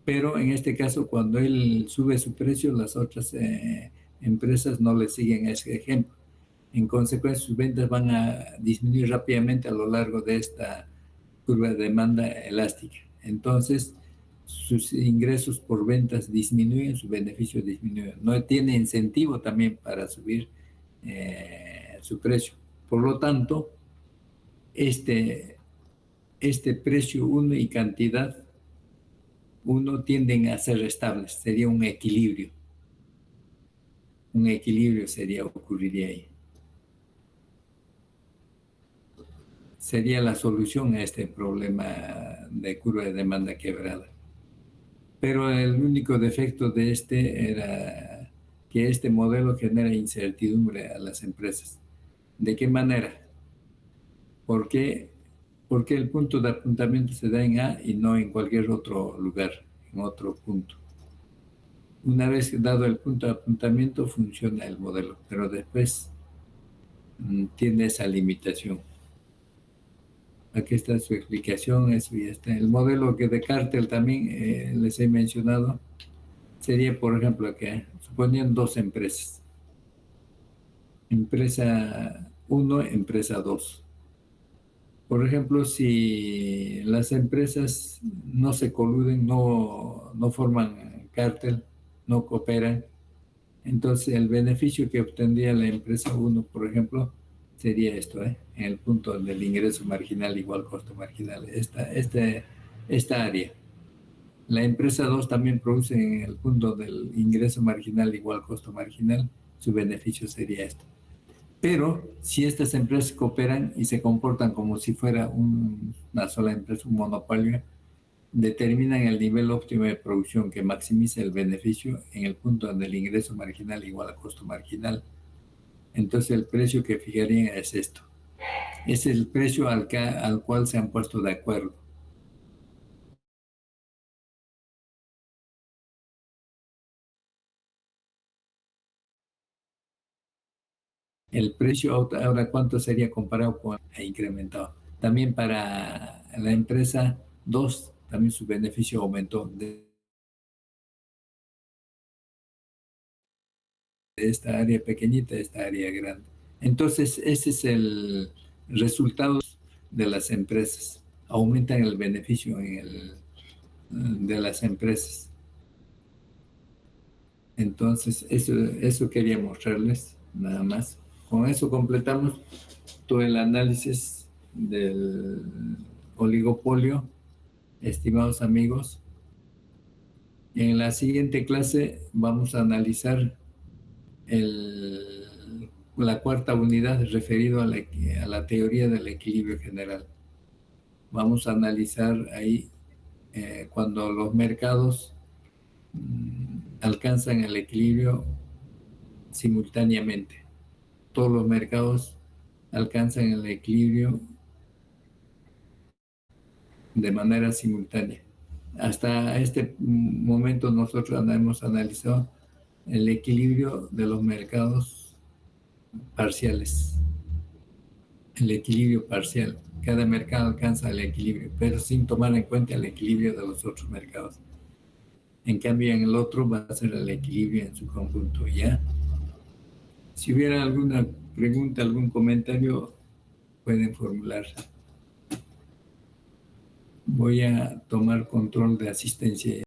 Pero en este caso, cuando él sube su precio, las otras empresas no le siguen ese ejemplo. En consecuencia, sus ventas van a disminuir rápidamente a lo largo de esta curva de demanda elástica. Entonces, sus ingresos por ventas disminuyen, sus beneficios disminuyen. No tiene incentivo también para subir su precio. Por lo tanto, este precio 1 y cantidad 1 tienden a ser estables. Sería un equilibrio. Un equilibrio ocurriría ahí. Sería la solución a este problema de curva de demanda quebrada. Pero el único defecto de era que este modelo genera incertidumbre a las empresas. ¿De qué manera? Porque el punto de apuntamiento se da en A y no en cualquier otro lugar, en otro punto. Una vez dado el punto de apuntamiento, funciona el modelo, pero después tiene esa limitación. Aquí está su explicación, eso ya está. El modelo que de Cartel también les he mencionado sería, por ejemplo, que suponían dos empresas. Empresa 1, empresa 2. Por ejemplo, si las empresas no se coluden, no forman cártel, no cooperan, entonces el beneficio que obtendría la empresa 1, por ejemplo, sería esto, en el punto del ingreso marginal igual costo marginal, esta área. La empresa 2 también produce en el punto del ingreso marginal igual costo marginal, su beneficio sería esto. Pero si estas empresas cooperan y se comportan como si fuera una sola empresa, un monopolio, determinan el nivel óptimo de producción que maximiza el beneficio en el punto del ingreso marginal igual a costo marginal. Entonces el precio que fijarían es esto. Es el precio al cual se han puesto de acuerdo. El precio ahora, ¿cuánto sería comparado con el incrementado? También para la empresa 2, también su beneficio aumentó de esta área pequeñita a esta área grande. Entonces, ese es el resultado de las empresas. Aumentan el beneficio de las empresas. Entonces, eso quería mostrarles, nada más. Con eso completamos todo el análisis del oligopolio, estimados amigos. En la siguiente clase vamos a analizar la cuarta unidad referido a la teoría del equilibrio general. Vamos a analizar ahí cuando los mercados alcanzan el equilibrio simultáneamente. Todos los mercados alcanzan el equilibrio de manera simultánea. Hasta este momento nosotros hemos analizado el equilibrio de los mercados parciales, el equilibrio parcial. Cada mercado alcanza el equilibrio, pero sin tomar en cuenta el equilibrio de los otros mercados. En cambio, en el otro va a ser el equilibrio en su conjunto, ¿ya? Si hubiera alguna pregunta, algún comentario, pueden formular. Voy a tomar control de asistencia.